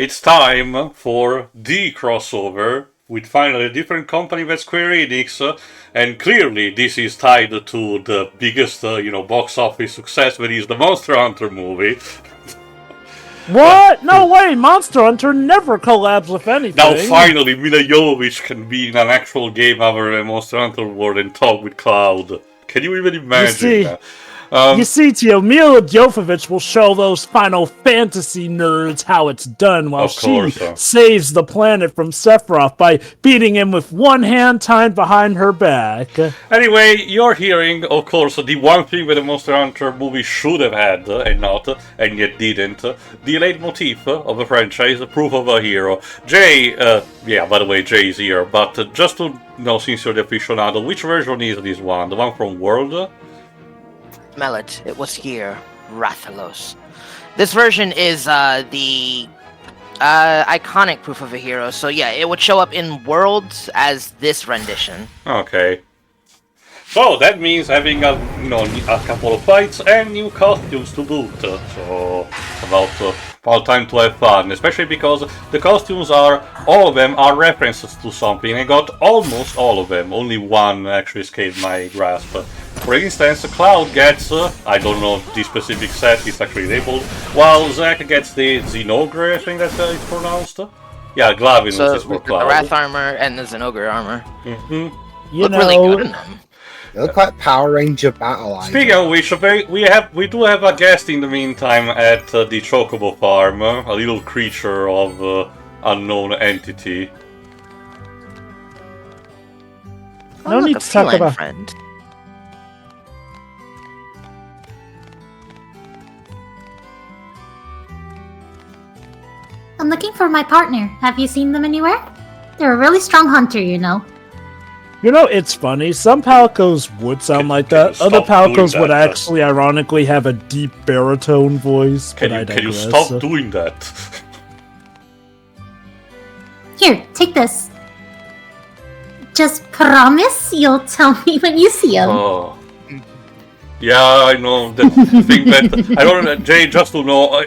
It's time for the crossover with finally a different company than Square-Enix, and clearly this is tied to the biggest, box office success, that is the Monster Hunter movie. What? No way! Monster Hunter never collabs with anything. Now finally, Mila Jovovich can be in an actual game other than Monster Hunter World and talk with Cloud. Can you even imagine that? You see, Tio, Mila Jovovich will show those Final Fantasy nerds how it's done while she saves the planet from Sephiroth by beating him with one hand tied behind her back. Anyway, you're hearing, of course, the one thing that the Monster Hunter movie should have had, and not, and yet didn't, the leitmotif of the franchise, proof of a hero. Jay, by the way, Jay is here, but just to know, since you're the aficionado, which version is this one? The one from World? Smell it. It was here. Rathalos. This version is the iconic proof of a hero, so yeah, it would show up in Worlds as this rendition. Okay. So that means having a couple of fights and new costumes to boot. So about time to have fun, especially because the costumes all of them are references to something. I got almost all of them. Only one actually escaped my grasp. For instance, Cloud gets, I don't know the specific set, it's actually labeled, while Zack gets the Zinogre, I think that's how it's pronounced. Yeah, Glavin is for Cloud. The Wrath armor and the Zinogre armor. Mm-hmm. Look really good in them. They look like Power Ranger battle items. Speaking of which, we do have a guest in the meantime at the Chocobo Farm, a little creature of unknown entity. No need to talk about friend. I'm looking for my partner. Have you seen them anywhere? They're a really strong hunter, you know. You know, it's funny. Some palicos would sound like that. Other palicos would actually, ironically, have a deep baritone voice. Can you stop doing that? Here, take this. Just promise you'll tell me when you see them. Oh. Yeah, I know. The thing that I don't know, Jay. Just to know,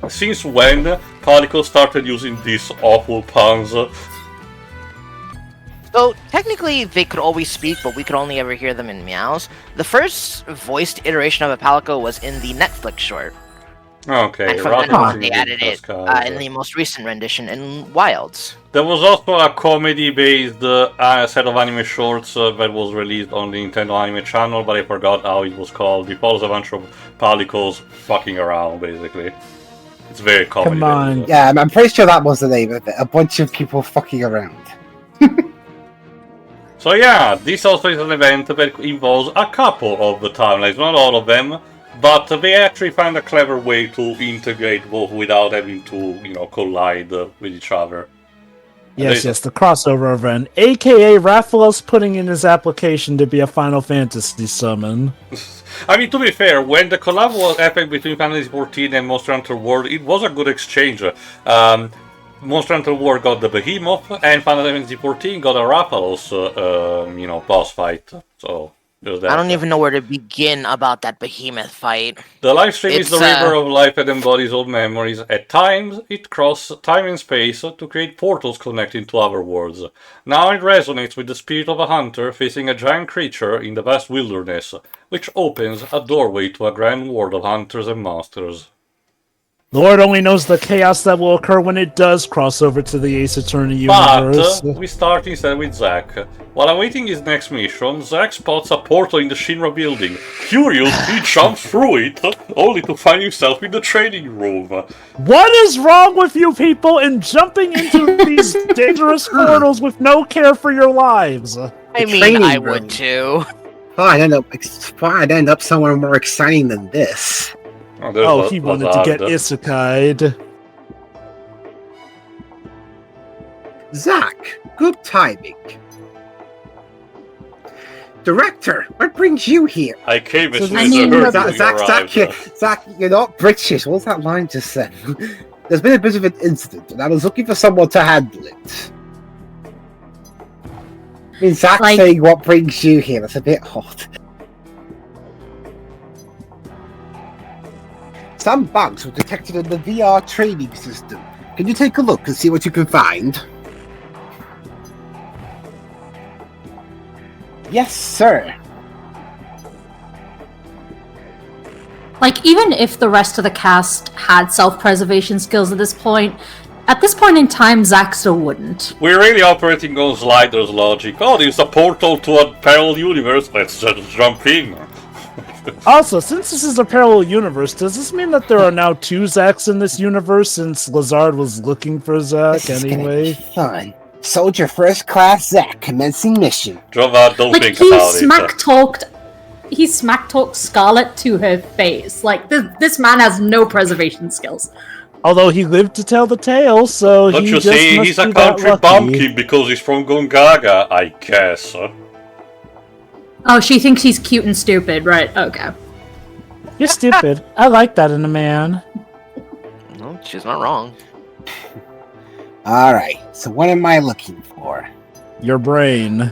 since when Palico started using these awful puns? So, technically, they could always speak, but we could only ever hear them in meows. The first voiced iteration of a Palico was in the Netflix short. Okay, and from then on, they added it in the most recent rendition in Wilds. There was also a comedy-based set of anime shorts that was released on the Nintendo Anime channel, but I forgot how it was called. It follows a bunch of Palicos fucking around, basically. It's very comedy. Come on. Yeah, I'm pretty sure that was the name of it. A bunch of people fucking around. So yeah, this also is an event that involves a couple of the timelines, not all of them, but they actually find a clever way to integrate both without having to, collide with each other. Yes, the crossover event, aka Rathalos putting in his application to be a Final Fantasy summon. I mean, to be fair, when the collab was happened between Final Fantasy 14 and Monster Hunter World, it was a good exchange. Monster Hunter World got the Behemoth, and Final Fantasy 14 got a Rathalos, boss fight. So there's that. I don't even know where to begin about that Behemoth fight. The live stream is the river of life that embodies old memories. At times, it crosses time and space to create portals connecting to other worlds. Now it resonates with the spirit of a hunter facing a giant creature in the vast wilderness, which opens a doorway to a grand world of hunters and monsters. Lord only knows the chaos that will occur when it does cross over to the Ace Attorney universe. But we start instead with Zack. While awaiting his next mission, Zack spots a portal in the Shinra building. Curious, he jumps through it, only to find himself in the training room. What is wrong with you people in jumping into these dangerous portals with no care for your lives? I mean, I would too. I'd end up somewhere more exciting than this. Oh, he wanted to get isekai'd. Zack, good timing. Director, what brings you here? I came as soon as I heard Zack, you're not British. What's that line just said? There's been a bit of an incident, and I was looking for someone to handle it. I mean, Zack saying what brings you here, that's a bit hot. Some bugs were detected in the VR training system. Can you take a look and see what you can find? Yes, sir. Like, even if the rest of the cast had self-preservation skills at this point in time, Zack still wouldn't. We're really operating on Slider's logic. Oh, there's a portal to a parallel universe. Let's just jump in. Also, since this is a parallel universe, does this mean that there are now 2 Zacks in this universe since Lazard was looking for Zack This is anyway? gonna be fun. Soldier First Class Zack commencing mission. Jova, don't Like, think he about smack-talked Scarlet to her face. Like, this man has no preservation skills. Although he lived to tell the tale, so Don't he you just see, must he's a be that country lucky. bumpkin because he's from Gongaga, I guess. Oh, she thinks he's cute and stupid, right? Okay. You're stupid. I like that in a man. No, she's not wrong. Alright, so what am I looking for? Your brain.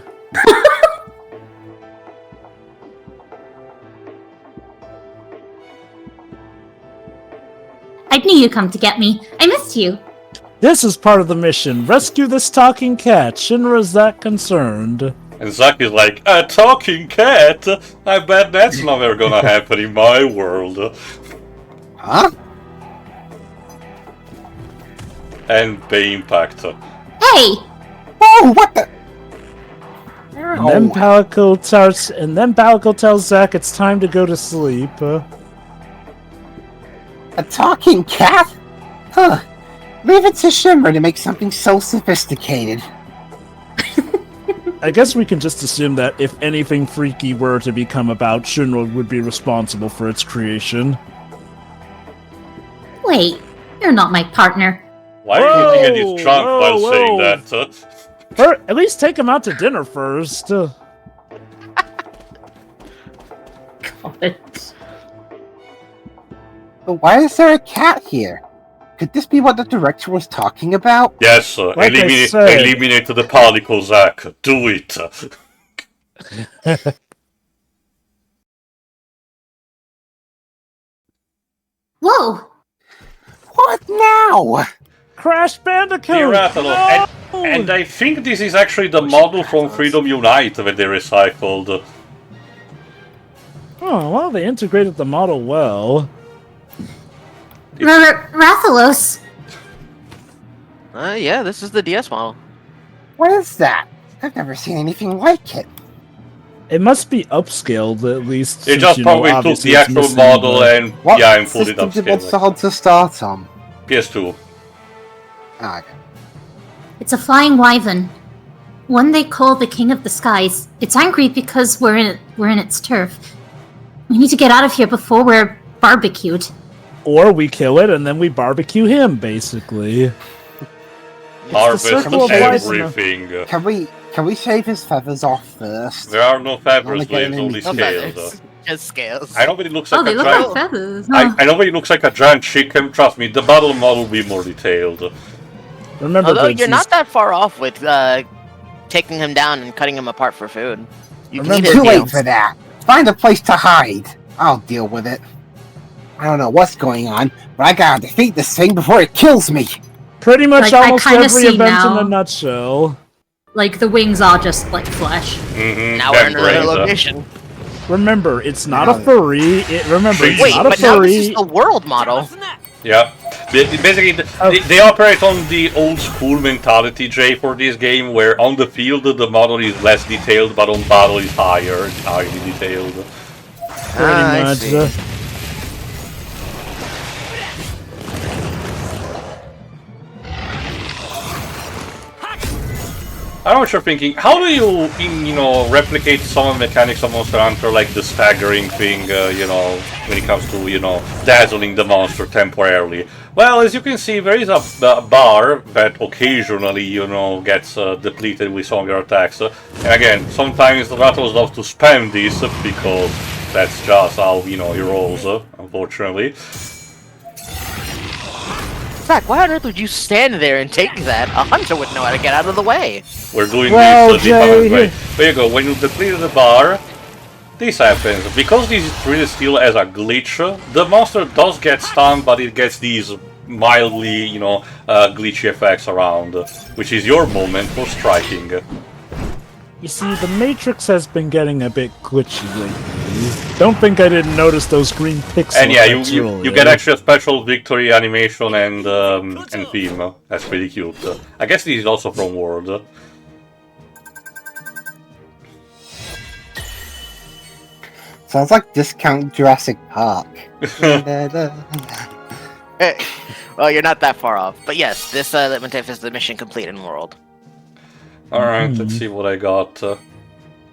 I knew you'd come to get me. I missed you. This is part of the mission. Rescue this talking cat. Shinra's that concerned. And Zack is like, a talking cat? I bet that's never gonna happen in my world. Huh? And the impact. Hey! Oh, what the? And then Palico tells Zack it's time to go to sleep. A talking cat? Huh. Leave it to Shimmer to make something so sophisticated. I guess we can just assume that if anything freaky were to become about, Shinra would be responsible for its creation. Wait, you're not my partner. Why are you looking at his trunk while saying that? At least take him out to dinner first. God. But why is there a cat here? Could this be what the director was talking about? Yes, Like I said. eliminate the Palico, Zack. Do it. Whoa! What now? Crash Bandicoot! Dear Rathalos, and I think this is actually the model from Freedom Unite that they recycled. Oh, well, they integrated the model well. Rathalos! Yeah, this is the DS model. What is that? I've never seen anything like it. It must be upscaled, at least. They since, just you know, probably took obviously the it's actual missing model the- and What yeah, and put it system did upscale. Monster to start on? PS2. Ah, okay. It's a flying wyvern. One they call the King of the Skies. It's angry because we're in its turf. We need to get out of here before we're barbecued. Or we kill it and then we barbecue him, basically. Harvest circle of life. everything. Can we shave his feathers off first? There are no feathers, Only Liz, only getting scales. feathers. Just scales. I know but it looks Oh, like they a look giant... like feathers. I know but it looks like a giant chicken. Trust me, the battle model will be more detailed. Remember, Although Vince, you're not that far off with taking him down and cutting him apart for food. You can Remember- eat Too his late meals. for that. Find a place to hide. I'll deal with it. I don't know what's going on, but I gotta defeat this thing before it kills me. pretty much Like, I almost kinda every see event now. in a nutshell. Like, the wings are just like flesh. Mm-hmm. Now we're in another location. Remember, it's not a furry. Remember, it's Wait, not a but now this is furry. the world model. Yeah. Basically, they operate on the old school mentality, Jay, for this game, where on the field the model is less detailed, but on battle is highly detailed. Pretty I much. see. I know what you're thinking. How do you, replicate some of the mechanics of Monster Hunter, like the staggering thing, when it comes to, dazzling the monster temporarily? Well, as you can see, there is a bar that occasionally, gets depleted with some of your attacks. And again, sometimes the Rathalos love to spam this because that's just how, he rolls, unfortunately. Zack, why on earth would you stand there and take that? A hunter would know how to get out of the way. We're doing Well, this Jay, way. There you go, when you deplete the bar, this happens. Because this is treated still as a glitch, the monster does get stunned, but it gets these mildly, glitchy effects around, which is your moment for striking. You see, the Matrix has been getting a bit glitchy lately. Don't think I didn't notice those green pixels. And yeah, you get actually a special victory animation and theme. That's pretty cute. I guess this is also from World. Sounds like discount Jurassic Park. Well, you're not that far off. But yes, this Litmantif is the mission complete in World. Alright, let's see what I got.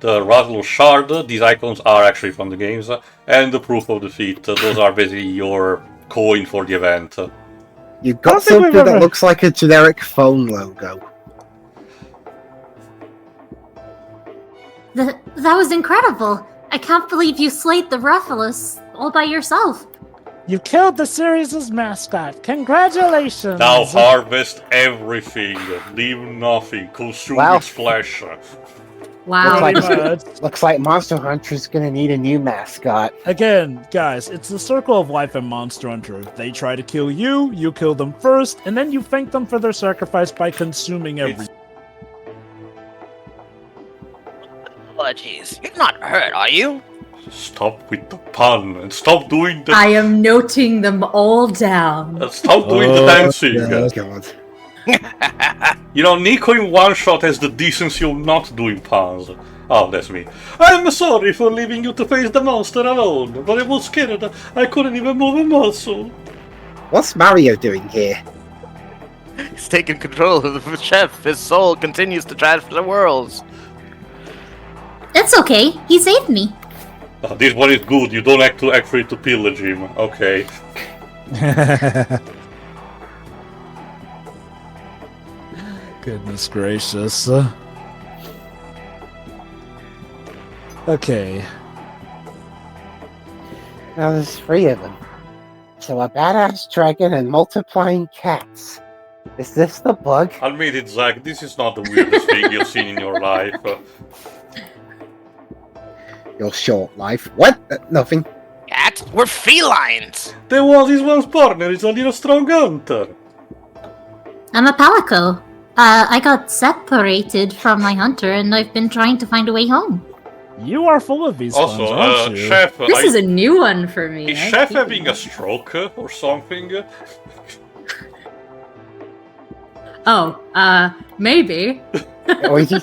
The Rathalos Shard, these icons are actually from the games, and the Proof of Defeat. Those are basically your coin for the event. You got something that looks like a generic phone logo. That was incredible. I can't believe you slayed the Rathalos all by yourself. You killed the series' mascot. Congratulations! Now harvest everything. Leave nothing. Consume its flesh. Wow. Looks like Monster Hunter's gonna need a new mascot. Again, guys, it's the circle of life in Monster Hunter. They try to kill you, you kill them first, and then you thank them for their sacrifice by consuming everything. Oh, jeez. You're not hurt, are you? Stop with the pun and stop doing the. I am noting them all down. Stop doing the dancing. Oh, God. Nico in one shot has the decency of not doing puns. Oh, that's me. I'm sorry for leaving you to face the monster alone, but I was scared. I couldn't even move a muscle. What's Mario doing here? He's taking control of the chef. His soul continues to transfer the worlds. It's okay. He saved me. This one is good. You don't have to actually to pillage him. Okay. Goodness gracious. Okay. Now there's 3 of them. So a badass dragon and multiplying cats. Is this the bug? Admit it, Zack. This is not the weirdest thing you've seen in your life. Your short life. What? Nothing. Cats? We're felines! The was his one's partner is a little strong hunter. I'm a palico. I got separated from my hunter, and I've been trying to find a way home. You are full of these Also, puns, aren't you? Chef... This is a new one for me. Is Chef having a stroke or something? Oh, maybe. Or is he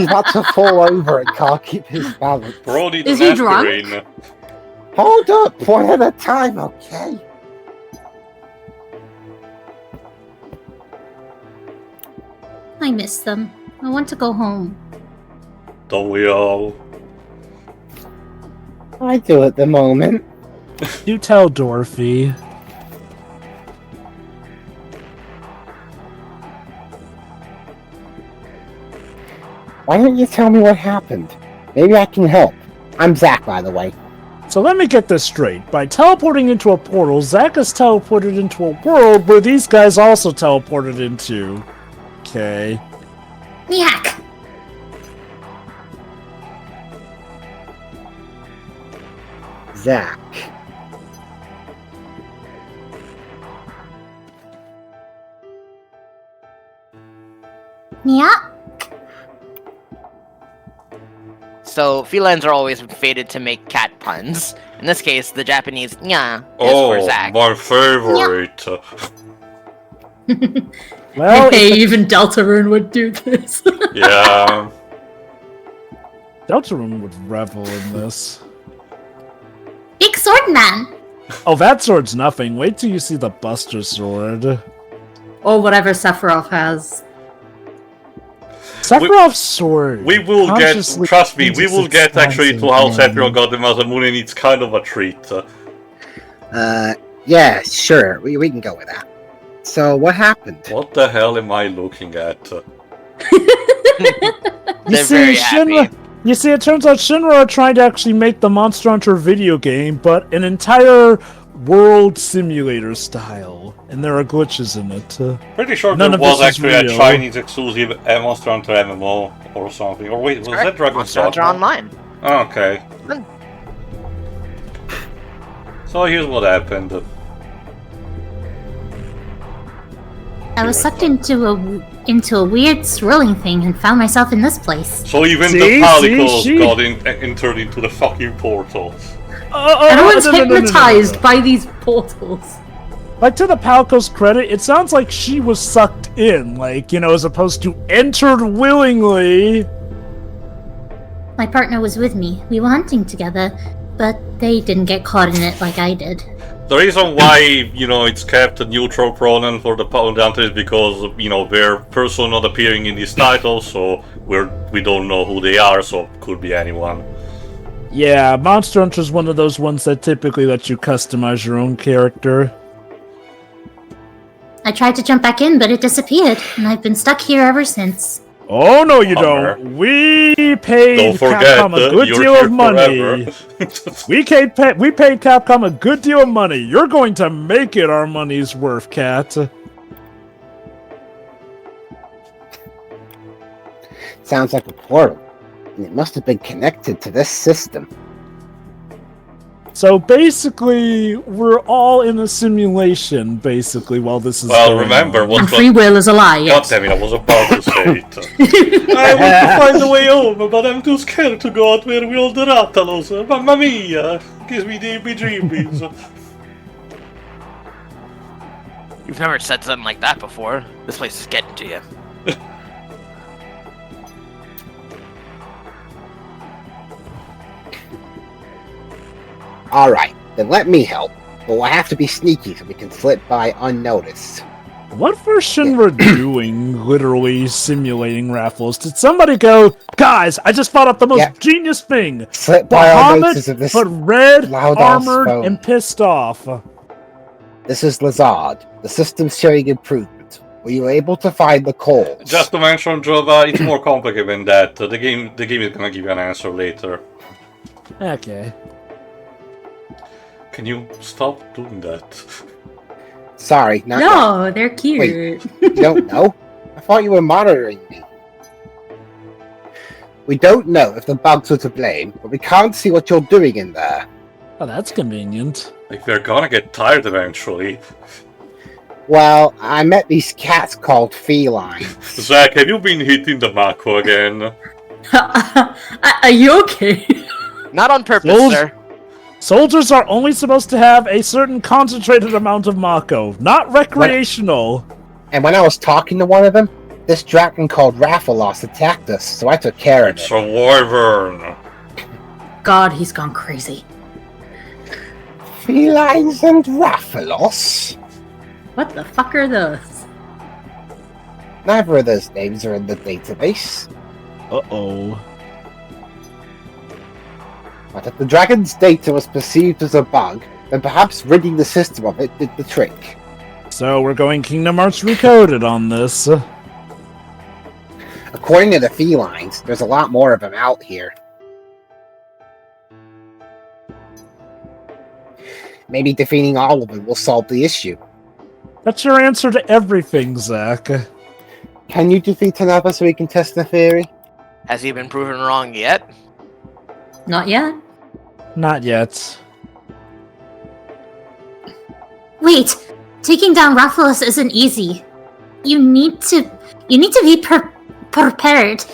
about to fall over and can't keep his balance? Brody Is he drunk? aspirin. Hold up, one at a time, okay? I miss them. I want to go home. Don't we all? I do at the moment. You tell Dorothy. Why don't you tell me what happened? Maybe I can help. I'm Zack, by the way. So let me get this straight. By teleporting into a portal, Zack is teleported into a world where these guys also teleported into. Okay. Yak! Zack. Yeah? So, felines are always fated to make cat puns. In this case, the Japanese nya is for Oh, Zack. my favorite. Well, Hey, even Deltarune would do this. Yeah. Deltarune would revel in this. Big sword man! Oh, that sword's nothing. Wait till you see the Buster Sword. Or whatever Sephiroth has. Sephiroth's sword. We will get, consciously trust me, we will changes get its actually to stance how and- Sephiroth got the Masamune, and it's kind of a treat. Yeah, sure. We can go with that. So, what happened? What the hell am I looking at? You They're see, very Shinra. happy. You see, it turns out Shinra are trying to actually make the Monster Hunter video game, but an entire world simulator style, and there are glitches in it. Pretty sure None there of was this is actually a real. Chinese exclusive Monster Hunter MMO or something. Or wait, was that Dragon's Monster Hunter Online. Okay. So here's what happened. I was sucked into a weird swirling thing and found myself in this place. So even the Palicos got entered into the fucking portal. Everyone's hypnotized by these portals. Like, to the Palco's credit, it sounds like she was sucked in, like, you know, as opposed to entered willingly. My partner was with me. We were hunting together, but they didn't get caught in it like I did. The reason why, you know, it's kept a neutral pronoun for the hunter is because, you know, they're person not appearing in these titles, so we don't know who they are, so it could be anyone. Yeah, Monster Hunter's one of those ones that typically lets you customize your own character. I tried to jump back in, but it disappeared, and I've been stuck here ever since. Oh no, you don't. We paid Capcom a good deal of money. we paid Capcom a good deal of money. You're going to make it our money's worth, Cat. Sounds like a portal. And it must have been connected to this system. So basically, we're all in a simulation, basically, while this is going remember, on. And free will is a lie, yes. God damn it, I was about to say it. I want to find a way home, but I'm too scared to go out where we all the Rathalos. Mamma mia! Gives me the dreamies. You've never said something like that before. This place is getting to you. Alright, then let me help. But we'll have to be sneaky so we can slip by unnoticed. What version we're doing, literally simulating Rathalos? Did somebody go, guys, I just thought up the most genius thing! Slip by unnoticed of this but red, loud armored, phone. and pissed off. This is Lazard, the system's showing improvement. Were you able to find the calls? Just to mention, Jova, it's more complicated than that. The game is gonna give you an answer later. Okay. Can you stop doing that? Sorry, not No, they're cute. Wait, you don't know? I thought you were monitoring me. We don't know if the bugs are to blame, but we can't see what you're doing in there. Oh, that's convenient. Like, they're gonna get tired eventually. Well, I met these cats called Felynes. Zack, have you been hitting the Mako again? Are you okay? Not on purpose, sir. Soldiers are only supposed to have a certain concentrated amount of Mako, not recreational. And when I was talking to one of them, this dragon called Rathalos attacked us, so I took care of it. It's a wyvern. God, he's gone crazy. Felynes and Rathalos? What the fuck are those? Neither of those names are in the database. Uh-oh. But if the dragon's data was perceived as a bug, then perhaps ridding the system of it did the trick. So we're going Kingdom Hearts Recoded on this. According to the Felynes, there's a lot more of them out here. Maybe defeating all of them will solve the issue. That's your answer to everything, Zack. Can you defeat another so we can test the theory? Has he been proven wrong yet? Not yet. Not yet. Wait, taking down Rathalos isn't easy. You need to be prepared.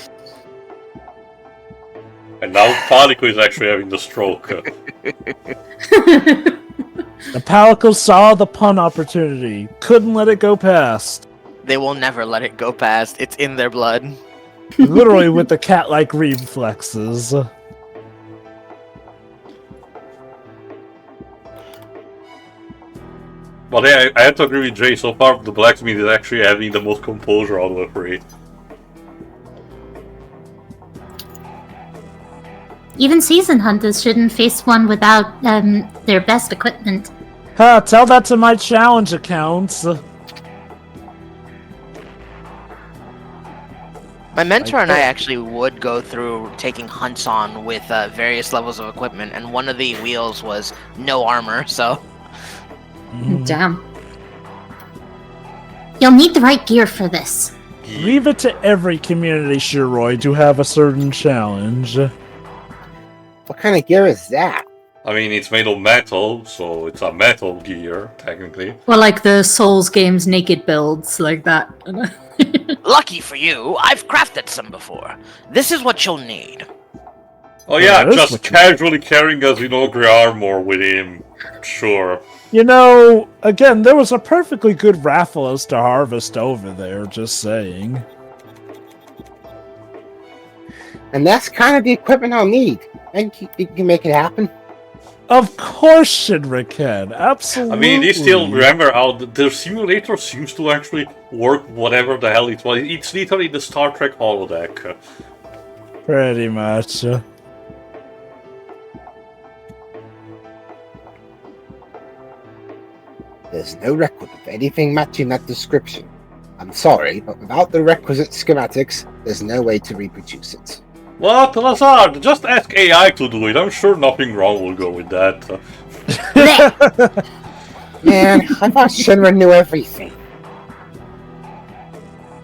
And now Palico is actually having the stroke. The Palico saw the pun opportunity. Couldn't let it go past. They will never let it go past. It's in their blood. Literally with the cat-like reflexes. But yeah, I have to agree with Jay. So far, the blacksmith is actually having the most composure out of the three. Even seasoned hunters shouldn't face one without their best equipment. Ha, tell that to my challenge accounts. My mentor and I actually would go through taking hunts on with various levels of equipment, and one of the wheels was no armor, so... Damn. You'll need the right gear for this. Leave it to every community, Shiroi, to have a certain challenge. What kind of gear is that? I mean, it's made of metal, so it's a metal gear, technically. Well, like the Souls games naked builds, like that. Lucky for you, I've crafted some before. This is what you'll need. Oh yeah, that is just what you- casually carrying a Zenogre armor with him. Sure. You know, again, there was a perfectly good Rathalos to harvest over there, just saying. And that's kind of the equipment I'll need. And you can make it happen. Of course, Shinra can. Absolutely. I mean, they still remember how the simulator seems to actually work whatever the hell it was. It's literally the Star Trek holodeck. Pretty much. There's no record of anything matching that description. I'm sorry, but without the requisite schematics, there's no way to reproduce it. What, Lazard? Just ask AI to do it. I'm sure nothing wrong will go with that. Man, I thought Shinra knew everything.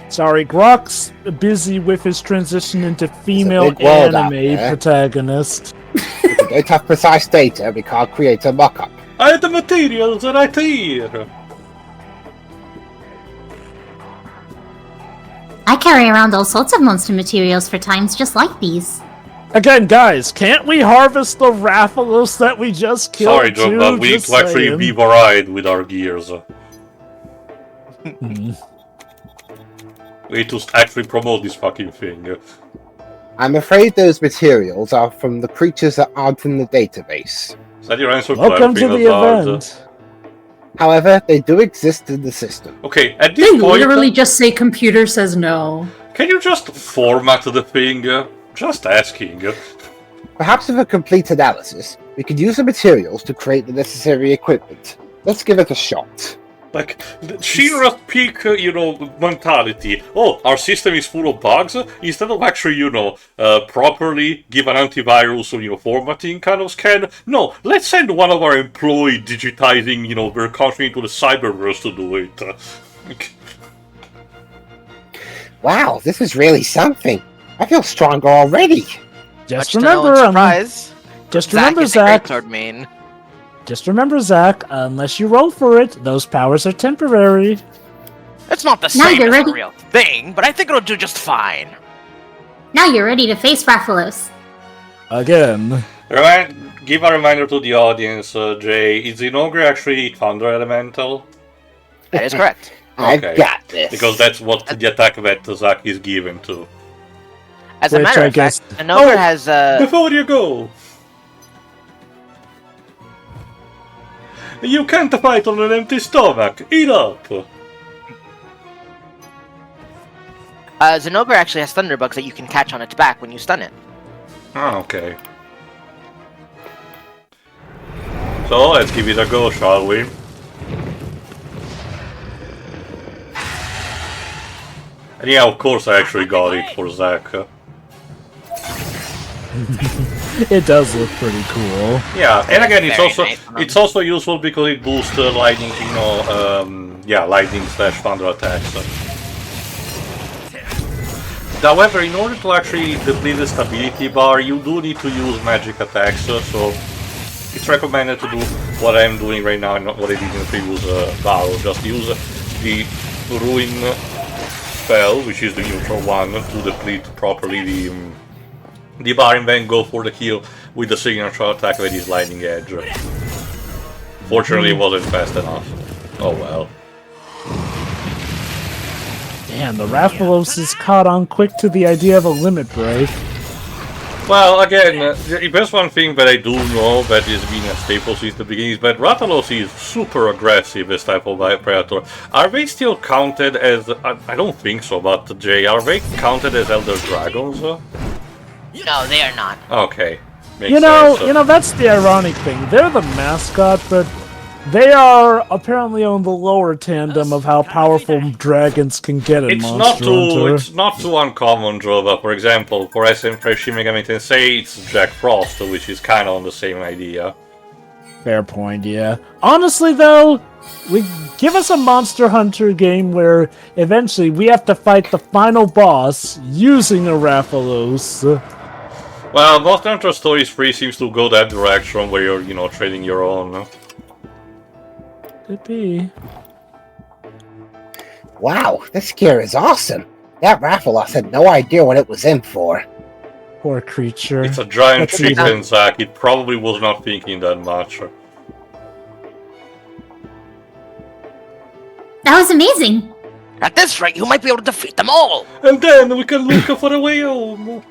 Sorry, Grok's busy with his transition into female big world out anime there. protagonist. If we don't have precise data, we can't create a mock-up. I had the materials right here. I carry around all sorts of monster materials for times just like these. Again, guys, can't we harvest the Rathalos that we just killed? Sorry, John, too? but we need Just to actually saying. be varied with our gears. We need to actually promote this fucking thing. I'm afraid those materials are from the creatures that aren't in the database. Is that your answer to Welcome to everything, the Lazard? event. However, they do exist in the system. Okay, at They this point, literally just say computer says no. can you just format the thing? Just asking. Perhaps with a complete analysis, we could use the materials to create the necessary equipment. Let's give it a shot. Like, Shinra's peak, mentality. Oh, our system is full of bugs. Instead of actually, properly give an antivirus, formatting kind of scan. No, let's send one of our employees digitizing, their country into the cyberverse to do it. Wow, this is really something. I feel stronger already. Just Much to no remember, one's surprise, just Zack remember, is a Zach. greatsword main. Just remember, Zach. Unless you roll for it, those powers are temporary. It's not the Now same you're as ready. a real thing, but I think it'll do just fine. Now you're ready to face Rathalos. Again. Give a reminder to the audience, Jay. Is Zenogre actually Thunder Elemental? That is correct. Okay. I've got this. Because that's what the attack that Zack is given to. As a Which matter I of fact, guess- an ogre has Before you go! You can't fight on an empty stomach! Eat up! Zenogre actually has thunderbugs that you can catch on its back when you stun it. Oh, okay. So, let's give it a go, shall we? And yeah, of course I actually got it for Zack. It does look pretty cool. Yeah, and again, Very nice. it's also useful because it boosts lightning, lightning / thunder attacks. However, in order to actually deplete the stability bar, you do need to use magic attacks, so it's recommended to do what I'm doing right now and not what I did in the previous battle. Just use the Ruin spell, which is the neutral one, to deplete properly the bar and then go for the kill with the signature attack that is Lightning Edge. Fortunately, it wasn't fast enough. Oh well. Damn, the Rathalos is caught on quick to the idea of a limit break. Well, again, there's one thing that I do know that has been a staple since the beginning, is that Rathalos is super aggressive, this type of predator. Are they still counted as... I don't think so, but Jay, are they counted as Elder Dragons? No, they are not. Okay. Makes You know, sense. that's the ironic thing. They're the mascot, but they are apparently on the lower tandem of how powerful dragons can get in Monster Hunter. It's not too uncommon, Jova. For example, for SM for Shin Megami Tensei, it's Jack Frost, which is kind of on the same idea. Fair point, yeah. Honestly, though, give us a Monster Hunter game where eventually we have to fight the final boss using a Rathalos. Well, Monster Hunter Stories 3 seems to go that direction where you're, trading your own. Could be. Wow, this gear is awesome. That Rathalos had no idea what it was in for. Poor creature. It's a giant Let's see. chicken, Zack. It probably was not thinking that much. That was amazing. At this rate, you might be able to defeat them all. And then we can look for a way home.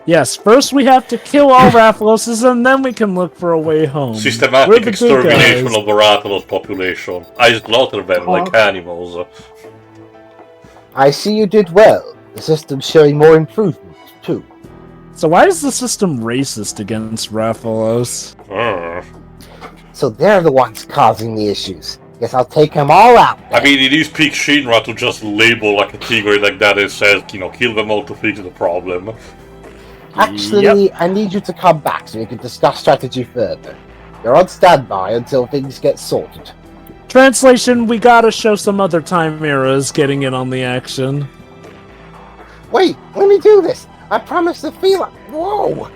Yes, first we have to kill all Rathaloses, and then we can look for a way home. We're Systematic the big extermination guys. of the Rathalos population. I slaughter them like animals. I see you did well. The system's showing more improvement, too. So why is the system racist against Rathalos? So they're the ones causing the issues. Guess I'll take them all out. I mean, it is peak Shinra to just label like a category like that and says, kill them all to fix the problem. Actually, I need you to come back so we can discuss strategy further. You're on standby until things get sorted. Translation, we gotta show some other time eras getting in on the action. Wait, let me do this. I promise to feel it. Whoa!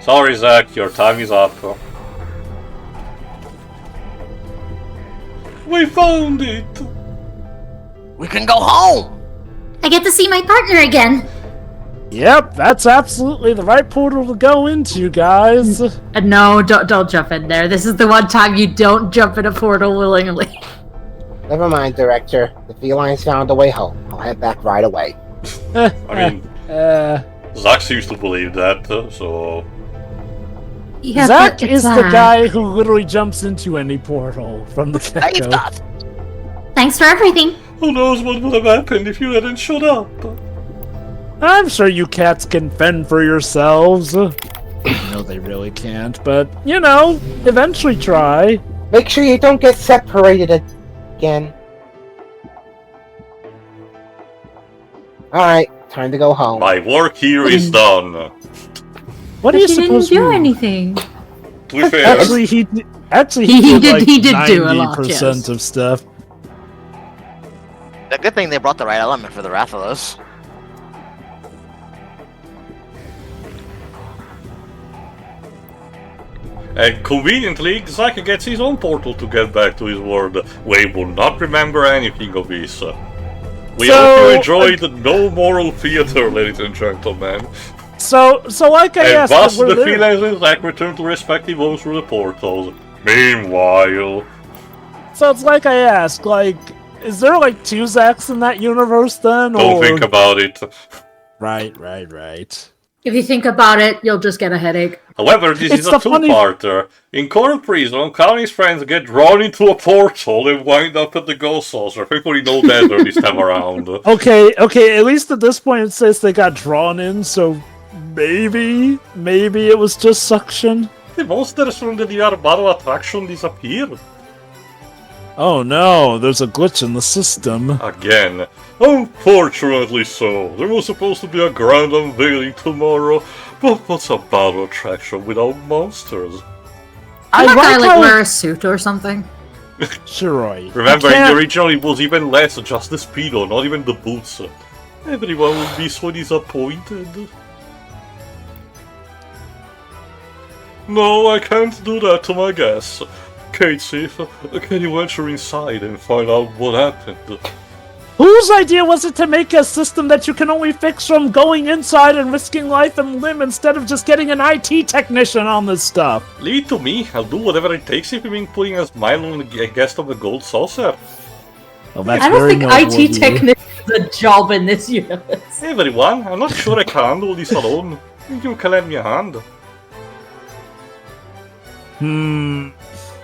Sorry, Zack, your time is up. We found it! We can go home. I get to see my partner again. Yep, that's absolutely the right portal to go into, guys. No, don't jump in there. This is the one time you don't jump in a portal willingly. Never mind, Director. The Felynes found a way home. I'll head back right away. I mean, Zack seems to believe that, so... Yeah, Zack but is it's, the guy who literally jumps into any portal from the Save get-go. that. Thanks for everything. Who knows what would have happened if you hadn't showed up? I'm sure you cats can fend for yourselves. No, they really can't, but, eventually try. Make sure you don't get separated again. Alright, time to go home. My work here is done. What do But you he didn't suppose do we- anything. To be fair, Actually, he He did did- like he did do a lot, 90% yes. of stuff. The good thing they brought the right element for the Rathalos. and conveniently, Zack gets his own portal to get back to his world, where he will not remember anything of this. We hope you enjoyed No Moral Theater, ladies and gentlemen. So like I And asked, thus we're the there- Felynes and Zack return to respective homes through the portals. Meanwhile... So it's like I asked, is there two Zacks in that universe then? Don't or... think about it. Right. If you think about it, you'll just get a headache. However, this It's is a the funny- two-parter. In Coral Prison, Connie's friends get drawn into a portal and wind up at the Ghost Saucer. Thankfully no better this time around. Okay, at least at this point it says they got drawn in, so maybe it was just suction. The monsters from the Diarbaro attraction disappeared. Oh no, there's a glitch in the system. Again. Unfortunately so. There was supposed to be a grand unveiling tomorrow, but what's a battle attraction without monsters? I'm not like gonna how- wear a suit or something. Shiroi. Remember, I can't- originally it was even less, just the Speedo, not even the boots. Everyone would be so disappointed. No, I can't do that to my guests. Casey, can you venture inside and find out what happened? Whose idea was it to make a system that you can only fix from going inside and risking life and limb instead of just getting an IT technician on this stuff? Leave it to me, I'll do whatever it takes if you mean putting a smile on the guest of the gold saucer. Well, that's I don't very think noble of IT you. technician is a job in this universe. Everyone, I'm not sure I can handle this alone. You can lend me a hand.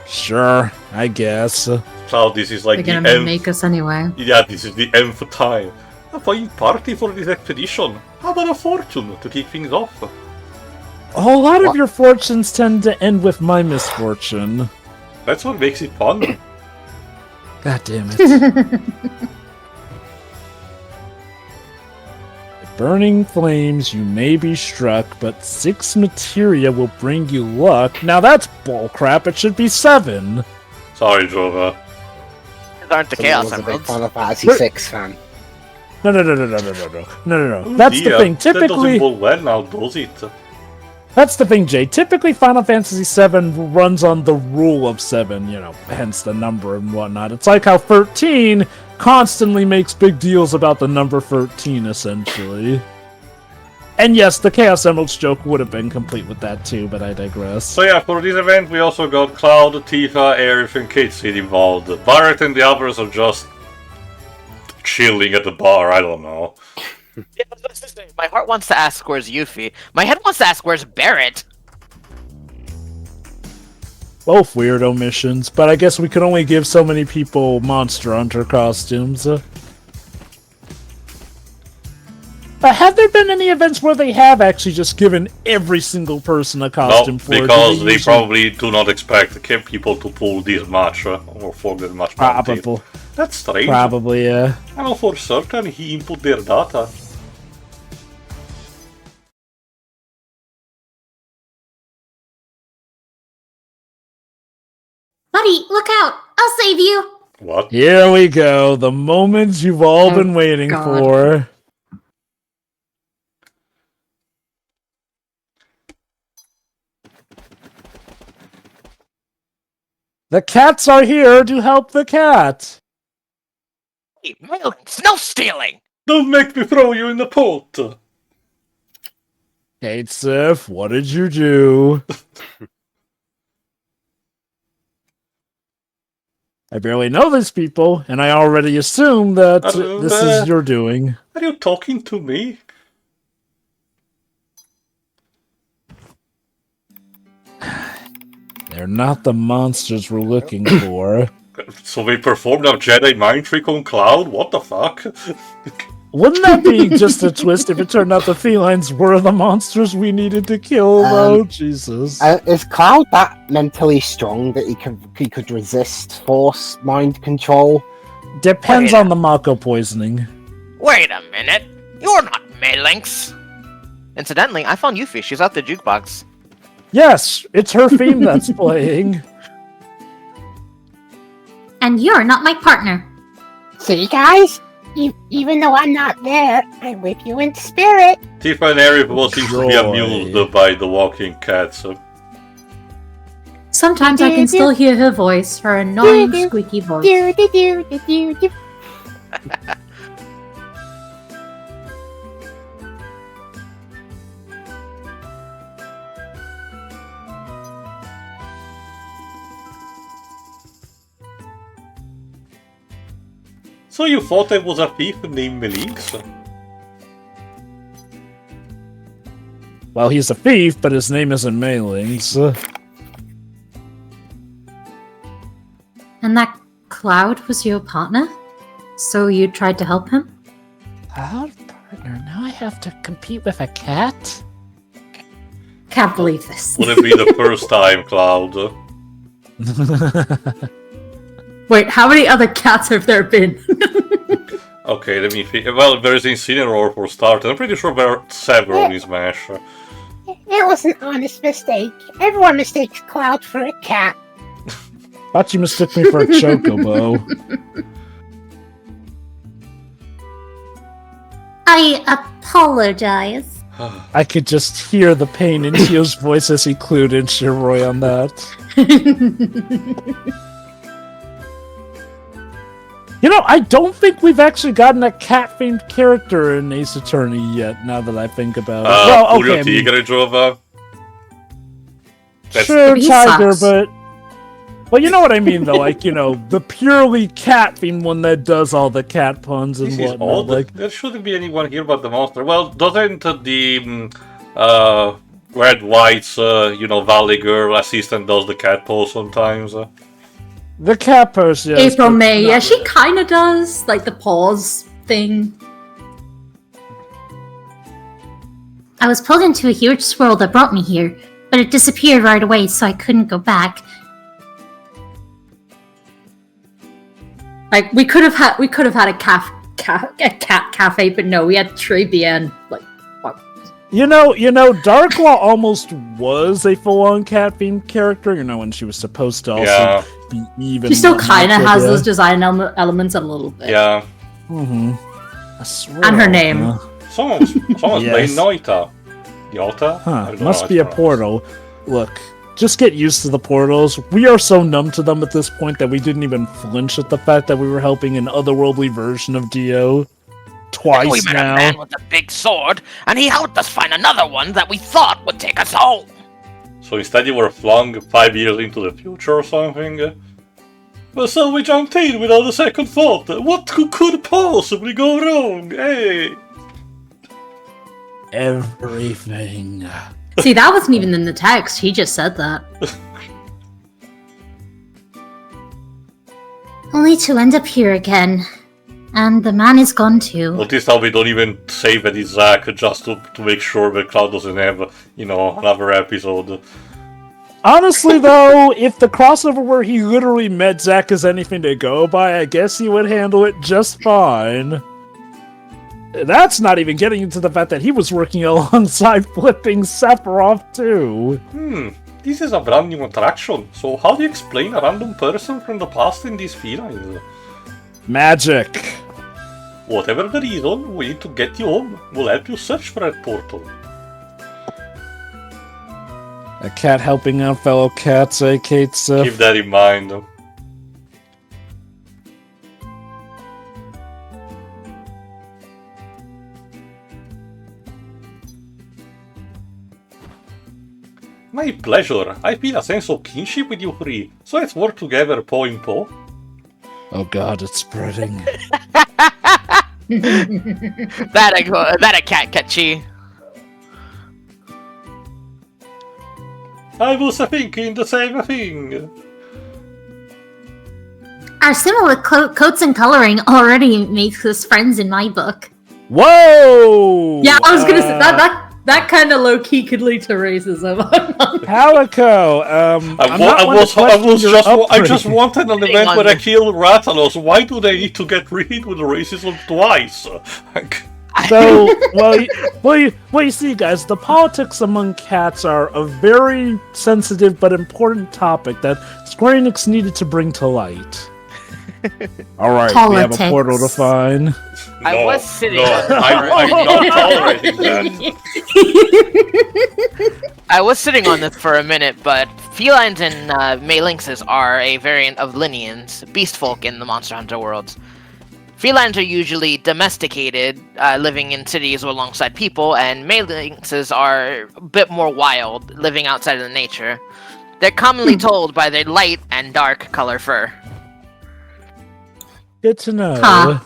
Sure, I guess. So this is like They're the gonna end. make us anyway. Yeah, this is the nth time. A fine party for this expedition. How about a fortune to kick things off? A lot of your fortunes tend to end with my misfortune. That's what makes it fun. God damn it. Burning flames, you may be struck, but 6 materia will bring you luck. Now that's bullcrap, it should be 7. Sorry, Jova. These aren't the So Chaos was a big Emeralds. Final Fantasy VI fan. No. That's the thing. That doesn't Typically, go well now, does it? that's the thing, Jay. Typically, Final Fantasy VII runs on the rule of 7, hence the number and whatnot. It's like how 13 constantly makes big deals about the number 13, essentially. And yes, the Chaos Emeralds joke would have been complete with that too, but I digress. So yeah, for this event we also got Cloud, Tifa, Aerith, and Kitsid involved. Barret and the others are just chilling at the bar, I don't know. Yeah, my heart wants to ask where's Yuffie. My head wants to ask where's Barret. Both weird omissions, but I guess we could only give so many people Monster Hunter costumes. Have there been any events where they have actually just given every single person a costume for it? Because they probably do not expect people to pull this much, or for that much money. Probably. That's strange. Probably, yeah. I know for certain he input their data. Buddy, look out! I'll save you! What? Here we go, the moment you've all been waiting for. The cats are here to help the cat. Hey, Malinx, no stealing! Don't make me throw you in the pot! Kate Sif, what did you do? I barely know these people, and I already assume that this is your doing. Are you talking to me? They're not the monsters we're looking for. So we performed a Jedi mind trick on Cloud? What the fuck? Wouldn't that be just a twist if it turned out the Felynes were the monsters we needed to kill, though? Jesus. Is Cloud that mentally strong that he could resist Force mind control? Depends on the Mako poisoning. Wait a minute. You're not Malinx. Incidentally, I found Yuffie. She's at the jukebox. Yes, it's her theme that's playing. And you're not my partner. See, guys? Even though I'm not there, I'm with you in spirit. Tifa and Aerith both seem to be amused by the walking cats. Sometimes I can still hear her voice, her annoying squeaky voice. Do. So you thought I was a thief named Melinx? Well, he's a thief, but his name isn't Mailings. And that Cloud was your partner? So you tried to help him? Cloud partner? Now I have to compete with a cat? Can't believe this. Would it be the first time, Cloud? Wait, how many other cats have there been? Okay, let me think. Well, there's Incineroar for start. I'm pretty sure there are several in Smash. It was an honest mistake. Everyone mistakes Cloud for a cat. Thought you mistook me for a chocobo. I apologize. I could just hear the pain in Tio's voice as he clued in Shiroi on that. You know, I don't think we've actually gotten a cat-themed character in Ace Attorney yet, now that I think about it. Well, okay, I mean, Tigre Jova. sure, He Tiger, sucks. but you know what I mean, though, like, the purely cat-themed one that does all the cat puns and This is whatnot. odd. Like, There shouldn't be anyone here but the monster. Well, doesn't the Red White's, Valley Girl assistant does the cat pose sometimes? the cat pose, yes. April but May, not yeah, she kinda does, like the pause thing. I was pulled into a huge swirl that brought me here, but it disappeared right away, so I couldn't go back. Like we could have had a cat cafe, but no, we had Trebian. Like what? You know, Darklaw almost was a full-on cat-themed character, when she was supposed to also be even. She still more kind of naked, has yeah. those design elements a little bit. Yeah. Mm-hmm. I swear. And her name. Someone's Yes. playing Noita. Yota? I Huh, don't know must how be a it's portal. Look, just get used to the portals. We are so numb to them at this point that we didn't even flinch at the fact that we were helping an otherworldly version of Dio We twice met a now. man with a big sword, and he helped us find another one that we thought would take us home. So instead you were flung 5 years into the future or something? Well, so we jumped in without a second thought. What could possibly go wrong? Hey! Everything. See, that wasn't even in the text. He just said that. Only to end up here again. And the man is gone too. Notice how we don't even say that it's Zack just to make sure that Cloud doesn't have, another episode. Honestly, though, if the crossover where he literally met Zack is anything to go by, I guess he would handle it just fine. That's not even getting into the fact that he was working alongside flipping Sephiroth, too. This is a brand new attraction, so how do you explain a random person from the past in these Felynes? Magic. Whatever the reason, we need to get you home. We'll help you search for that portal. A cat helping out fellow cats, eh, Kate Sif? Keep that in mind. My pleasure. I feel a sense of kinship with you three, so let's work together paw in paw. Oh god, it's spreading. That a cat catchy. I was thinking the same thing. Our similar coats and coloring already makes us friends in my book. Whoa! Yeah, I was gonna say that kind of low key could lead to racism. Calico, I just wanted an event where I kill Rathalos. Why do they need to get rid with racism twice? So, well, you see, guys, the politics among cats are a very sensitive but important topic that Square-Enix needed to bring to light. Alright, we have a portal to find. I was sitting No, on I'm not tolerating that. I was sitting on this for a minute, but felines and Malinxes are a variant of Linians, beast folk in the Monster Hunter worlds. Felines are usually domesticated, living in cities alongside people, and Malinxes are a bit more wild, living outside of the nature. They're commonly told by their light and dark color fur. Good to know. Huh.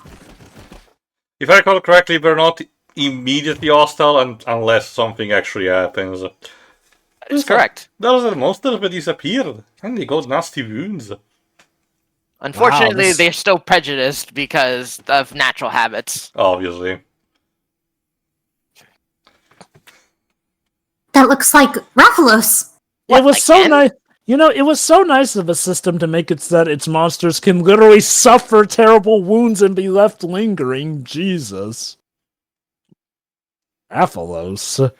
If I recall correctly, they're not immediately hostile unless something actually happens. That's correct. Those are the monsters that disappeared, and they got nasty wounds. Unfortunately, Wow, they're still prejudiced because of natural habits. Obviously. That looks like Rathalos. It was so again? nice. You know, it was so nice of a system to make it so that its monsters can literally suffer terrible wounds and be left lingering. Jesus. Rathalos.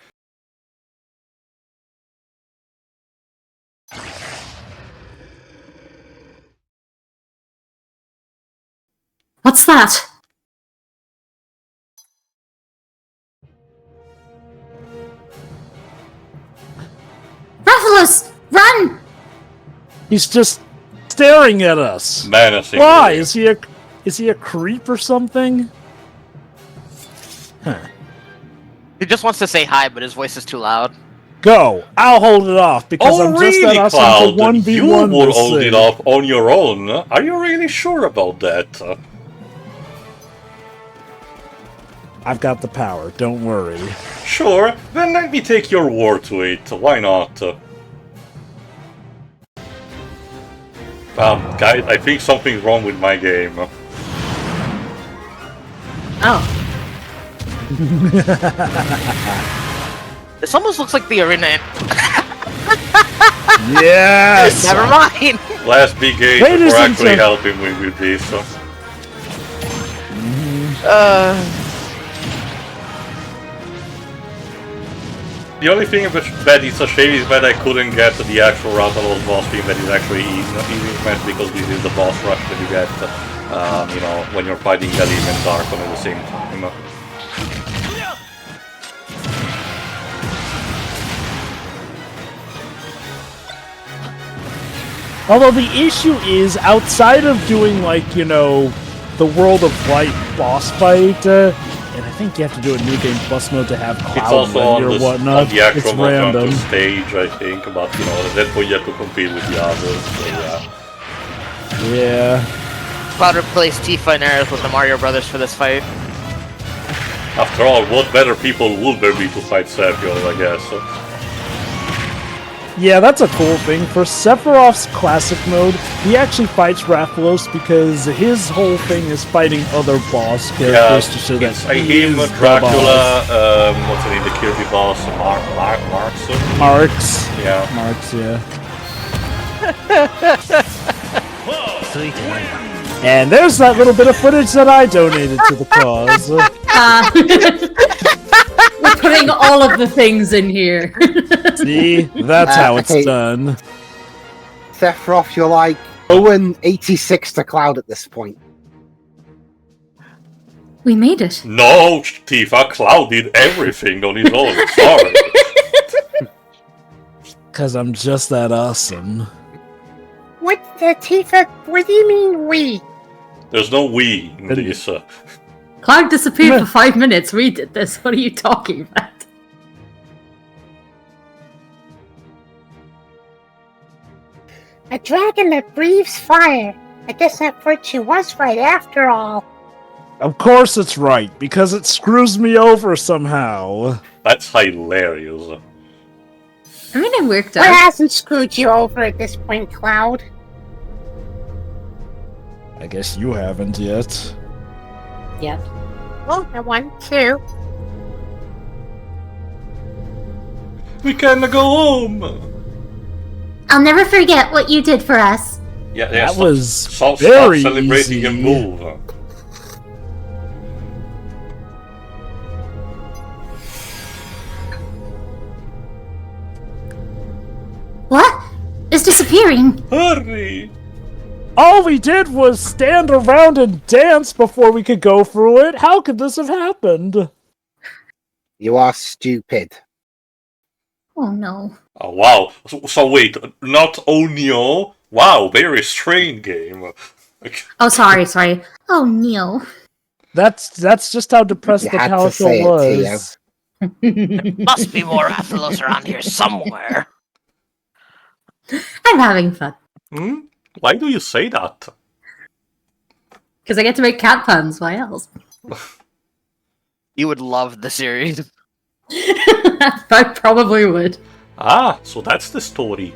What's that? Rathalos, run! He's just staring at us. Menacing. Why? Is he a creep or something? Huh. He just wants to say hi, but his voice is too loud. Go. I'll hold it off because Oh, I'm really, just that awesome Cloud? to 1v1 You will this hold it thing. off on your own. Are you really sure about that? I've got the power, don't worry. Sure, then let me take your word to it. Why not? Guys, I think something's wrong with my game. Oh. This almost looks like the arena. Yes! Never mind. Last big age Ladies for and actually gent- helping me with this. The only thing that is a shame is that I couldn't get the actual Rathalos boss team that is actually in this match because this is the boss rush that you get. when you're fighting Elim and Darkon at the same time. Although the issue is, outside of doing, like, the World of Light boss fight, and I think you have to do a New Game Plus mode to have It's Cloud also on or the, whatnot. on the actual It's random. stage, I think, but, that's where you have to compete with the others, so yeah. Yeah. Cloud replaced Tifa and Aerith with the Mario Brothers for this fight. After all, what better people would there be to fight Sephiroth, I guess? Yeah, that's a cool thing. For Sephiroth's classic mode, he actually fights Rathalos because his whole thing is fighting other boss characters to show that he him, is the Dracula, boss. what's the name, the Kirby boss, Marks? Marks. Yeah. Marks, yeah. And there's that little bit of footage that I donated to the cause. We're putting all of the things in here. See? That's how it's okay. done. Sephiroth, you're like 0-86 to Cloud at this point. We made it. No, Tifa, Cloud did everything on his own, sorry. Because I'm just that awesome. What the Tifa? What do you mean we? There's no we in this. Cloud disappeared for 5 minutes. We did this. What are you talking about? A dragon that breathes fire. I guess that virtue was right after all. Of course it's right, because it screws me over somehow. That's hilarious. I mean, it worked What out. hasn't screwed you over at this point, Cloud? I guess you haven't yet. Yep. Oh, I want to. We can go home! I'll never forget what you did for us. Yeah, That was stop very celebrating easy. and move. What? It's disappearing. Hurry! All we did was stand around and dance before we could go through it. How could this have happened? You are stupid. Oh no. Oh, wow. So wait, not Onyo? Wow, very strange game. Oh, sorry. Oh, Neo. That's just how depressed You the had to Calico say it, Tio. was. Must be more Rathalos around here somewhere. I'm having fun. Hmm? Why do you say that? Because I get to make cat puns. Why else? You would love the series. I probably would. Ah, so that's the story.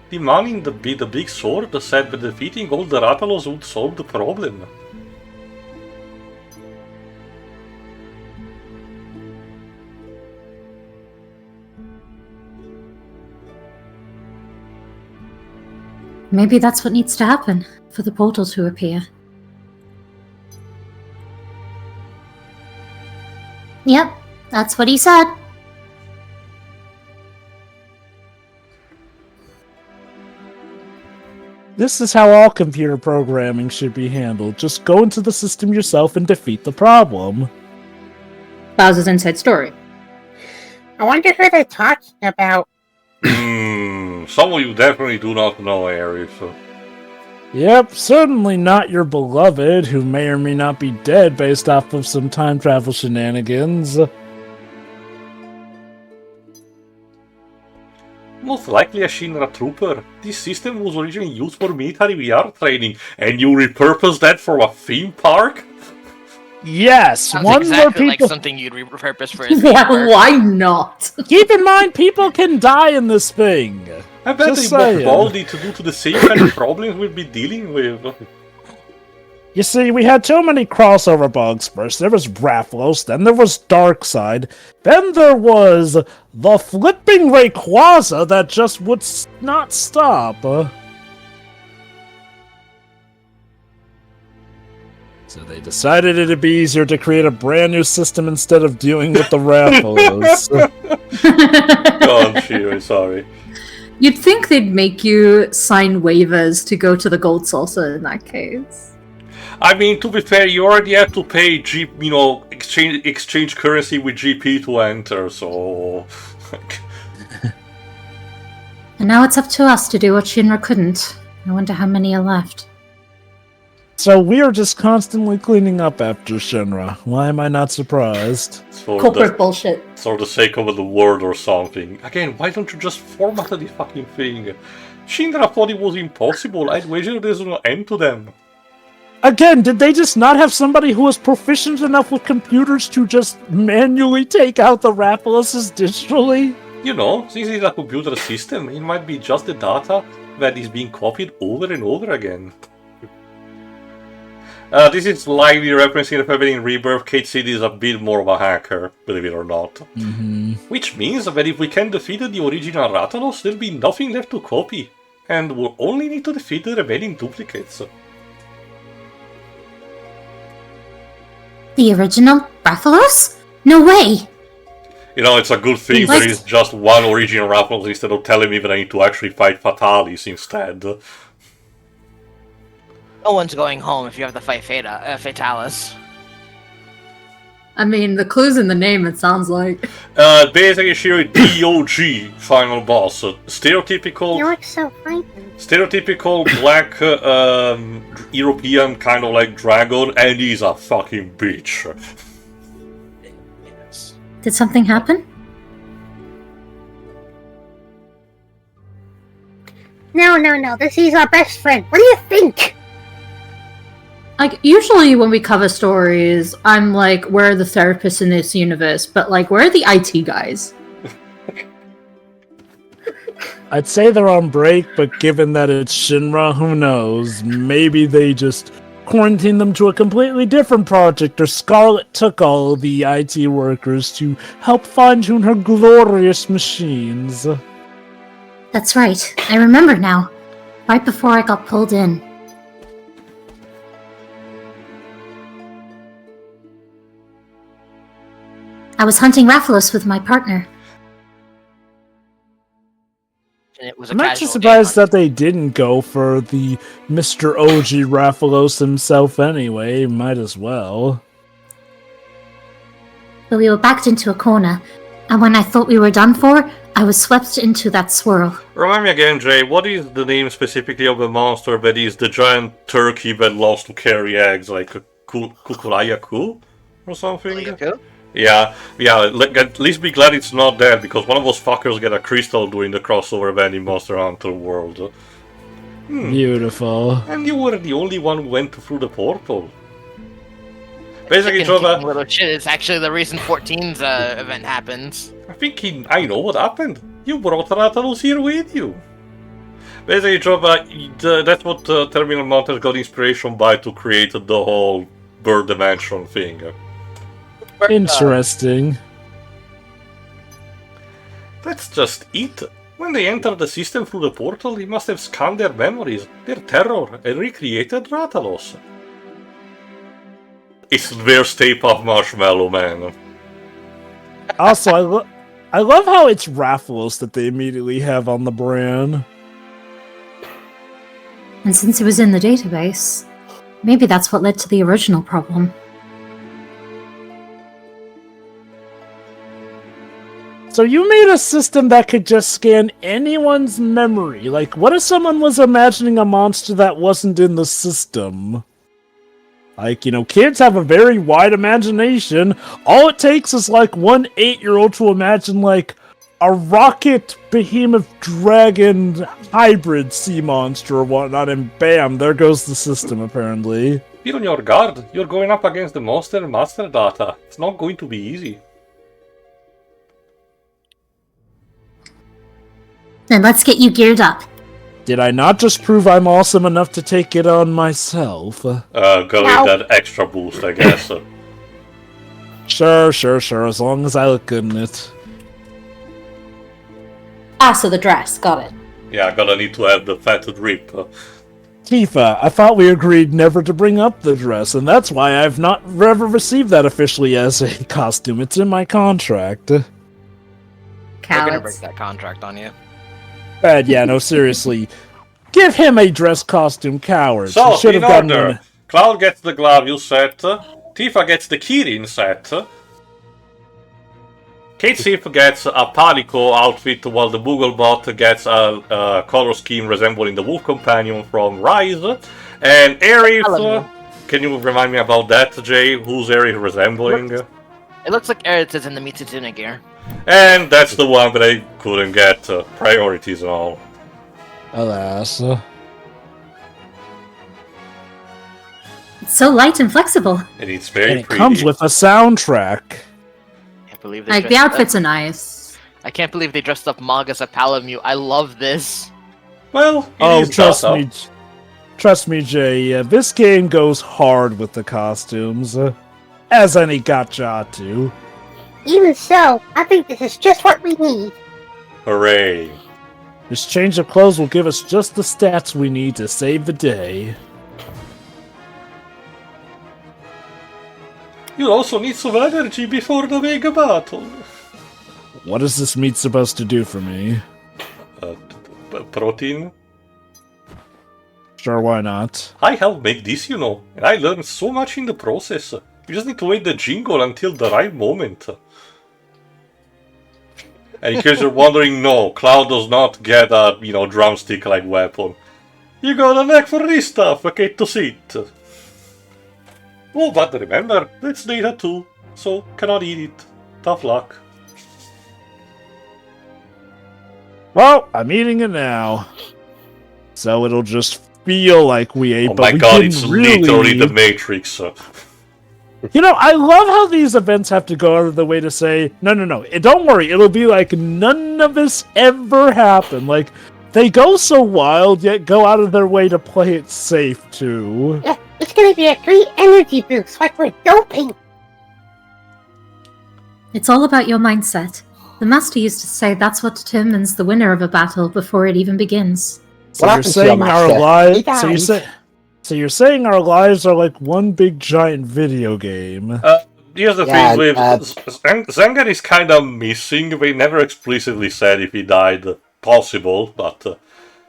The man in the big sword said that defeating all the Rathalos would solve the problem. Maybe that's what needs to happen for the portal to appear. Yep, that's what he said. This is how all computer programming should be handled. Just go into the system yourself and defeat the problem. Bowser's inside story. I wonder who they're talking about. Some of you definitely do not know Aerith. Yep, certainly not your beloved, who may or may not be dead based off of some time travel shenanigans. Most likely a Shinra trooper. This system was originally used for military VR training, and you repurposed that for a theme park? Yes, Sounds one exactly where like people... something you'd repurpose for a Yeah, theme park. why not? Keep in mind, people can die in this thing. I bet Just they saying. bought Baldi to do to the same kind of problems we'll be dealing with. You see, we had too many crossover bugs. First there was Rathalos, then there was Darkseid, then there was the flipping Rayquaza that just would not stop. So they decided it'd be easier to create a brand new system instead of dealing with the Rathalos. Go on, Shiro, sorry. You'd think they'd make you sign waivers to go to the gold saucer in that case. I mean, to be fair, you already have to pay exchange currency with GP to enter, so... And now it's up to us to do what Shinra couldn't. I wonder how many are left. So we are just constantly cleaning up after Shinra. Why am I not surprised? Corporate bullshit. For the sake of the world or something. Again, why don't you just format the fucking thing? Shinra thought it was impossible. I'd wager there's no end to them. Again, did they just not have somebody who was proficient enough with computers to just manually take out the Rathaloses digitally? You know, since it's a computer system, it might be just the data that is being copied over and over again. This is likely referencing the fact that in Rebirth, Kate City is a bit more of a hacker, believe it or not. Mm-hmm. Which means that if we can defeat the original Rathalos, there'll be nothing left to copy, and we'll only need to defeat the remaining duplicates. The original Rathalos? No way! You know, it's a good thing there is just one original Rathalos instead of telling me that I need to actually fight Fatalis instead. No one's going home if you have to fight Fatalis. I mean, the clue's in the name, it sounds like. Basically, Shiro DOG final boss. Stereotypical. You look so frightened. Stereotypical black European kind of like dragon, and he's a fucking bitch. Yes. Did something happen? No. This is our best friend. What do you think? Like, usually when we cover stories, I'm like, where are the therapists in this universe? But, like, where are the IT guys? I'd say they're on break, but given that it's Shinra, who knows? Maybe they just quarantined them to a completely different project, or Scarlet took all of the IT workers to help fine-tune her glorious machines. That's right. I remember now. Right before I got pulled in. I was hunting Rathalos with my partner. And it was a I'm not casual just surprised day that they didn't go for the Mr. OG Rathalos himself anyway. Might as well. But we were backed into a corner, and when I thought we were done for, I was swept into that swirl. Remind me again, Jay, what is the name specifically of the monster that is the giant turkey that loves to carry eggs, like a Kukurayaku or something? Yaku? Yeah, at least be glad it's not that, because one of those fuckers get a crystal during the crossover event in Monster Hunter World. Beautiful. And you were the only one who went through the portal. Basically, Chicken Jova, little shit is actually the reason 14's event happens. I think I know what happened. You brought Rathalos here with you. Basically, Jova, that's what Terminal Mountain got inspiration by to create the whole bird dimension thing. Interesting. That's just it. When they entered the system through the portal, he must have scanned their memories, their terror, and recreated Rathalos. It's their Stay Puft Marshmallow Man. Also, I love how it's Rathalos that they immediately have on the brand. And since it was in the database, maybe that's what led to the original problem. So you made a system that could just scan anyone's memory. Like, what if someone was imagining a monster that wasn't in the system? Like, you know, kids have a very wide imagination. All it takes is, like, one 8-year-old to imagine, like, a rocket behemoth dragon hybrid sea monster or whatnot, and bam, there goes the system, apparently. Be on your guard. You're going up against the monster master data. It's not going to be easy. Then let's get you geared up. Did I not just prove I'm awesome enough to take it on myself? Go with that extra boost, I guess. Sure, as long as I look good in it. Ah, so the dress, got it. Yeah, gonna need to have the fatted rip. Tifa, I thought we agreed never to bring up the dress, and that's why I've not ever received that officially as a costume. It's in my contract. We're gonna break Cowards. that contract on you. Yeah, no, seriously. Give him a dress costume, coward. So, He should in have gotten order, one. Cloud gets the Gladius set, Tifa gets the Kirin set, Kate Sif gets a Palico outfit, while the Booglebot gets a color scheme resembling the Wolf Companion from Rise, and Aerith, can you remind me about that, Jay? Who's Aerith resembling? It looks like Aerith is in the Mitsutsume gear. And that's the one that I couldn't get priorities and all. Alas. It's so light and flexible. And it's very And it pretty. comes with a soundtrack. Can't believe they Like, the dressed up- outfits are nice. I can't believe they dressed up Mag as a Palamute. I love this. Well, Oh, is Data. trust me, Jay. This game goes hard with the costumes, as any gacha do. Even so, I think this is just what we need. Hooray. This change of clothes will give us just the stats we need to save the day. You also need some energy before the mega battle. What is this meat supposed to do for me? Protein? Sure, why not? I helped make this, you know, and I learned so much in the process. You just need to wait the jingle until the right moment. And in case you're wondering, no, Cloud does not get a, drumstick-like weapon. You got a knack for this stuff, okay, to sit. Oh, but remember, it's data too, so cannot eat it. Tough luck. Well, I'm eating it now. So it'll just feel like we ate, Oh but my we god, didn't it's really. literally the Matrix. You know, I love how these events have to go out of the way to say, no, don't worry, it'll be like none of this ever happened. Like, they go so wild, yet go out of their way to play it safe, too. Yeah, it's gonna be a great energy boost, like we're doping. It's all about your mindset. The master used to say that's what determines the winner of a battle before it even begins. So What you're happened to your saying our master? lives... He died. So you're saying our lives are like one big giant video game. Here's the Yeah, thing with Zengar is kind of missing. They never explicitly said if he died. Possible, but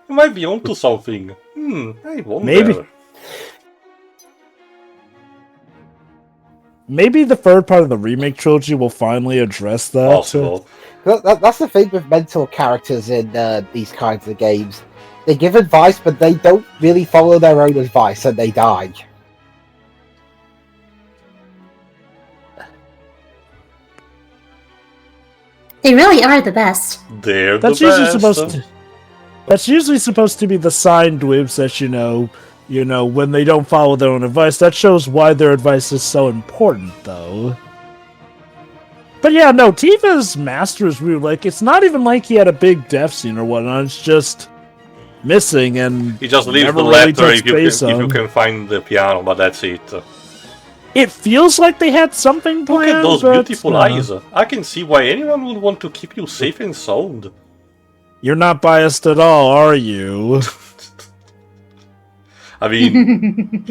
he might be onto something. I wonder. Maybe the third part of the remake trilogy will finally address that. Possible. That's the thing with mental characters in these kinds of games. They give advice, but they don't really follow their own advice, and they die. They really are the best. They're That's the usually best. supposed to. That's usually supposed to be the sign dwibs that when they don't follow their own advice. That shows why their advice is so important, though. But yeah, no, Tifa's master is weird. Like, it's not even like he had a big death scene or whatnot. It's just missing, and He just leaves never the really letter touched base if you on. can find the piano, but that's it. It feels like they had something Look planned. at those but, beautiful eyes. I can see why anyone would want to keep you safe and sound. You're not biased at all, are you? I mean,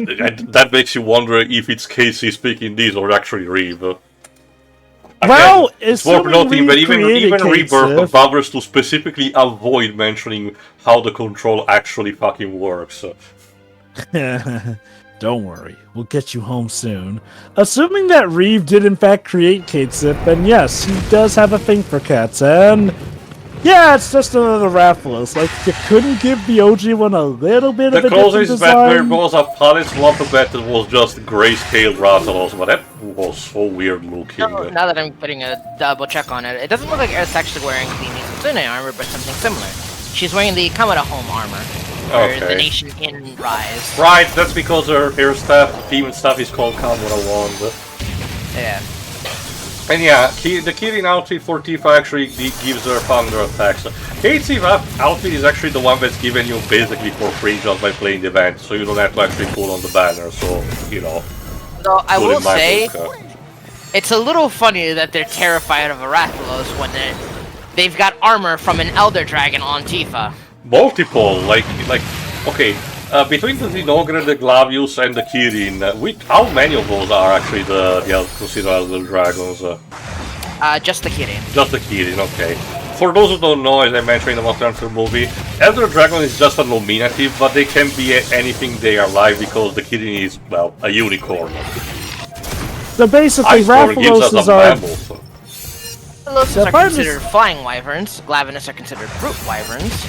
that makes you wonder if it's Casey speaking this or actually Reeve. Well, it's worth assuming noting that Reeve even created Rebirth Kate bothers to specifically avoid mentioning how the control actually fucking works. Don't worry, we'll get you home soon. Assuming that Reeve did in fact create Kate Sip, then yes, he does have a thing for cats, and yeah, it's just another Rathalos. Like, you couldn't give the OG one a little bit The of a different closest that there design? was a palette slot of that was just grayscale Rathalos, but that was so weird looking. No, now that I'm putting a double check on it, it doesn't look like Aerith's actually wearing the Mitsutsume armor, but something similar. She's wearing the Kamada home armor. For the nation in Rise. Right, that's because her staff, demon staff is called Kamura Wand. Yeah. And yeah, the Kirin outfit for Tifa actually gives her thunder attacks. Kate's outfit is actually the one that's given you basically for free just by playing the event, so you don't have to actually pull on the banner, so, Though I will in my say, book, it's a little funny that they're terrified of a Rathalos when they've got armor from an Elder Dragon on Tifa. multiple, okay, between the Zinogre, the Glavius, and the Kirin, how many of those are actually the considered Elder Dragons? Just the Kirin. Just the Kirin, okay. for those who don't know, as I mentioned in the Monster Hunter movie, Elder Dragon is just a nominative, but they can be anything they are like because the kitten is, well, a unicorn. So basically, Iceborne gives us Rathaloses a are... mammal. So. Rathalos if are I considered flying wyverns, Glavenus are considered brute wyverns,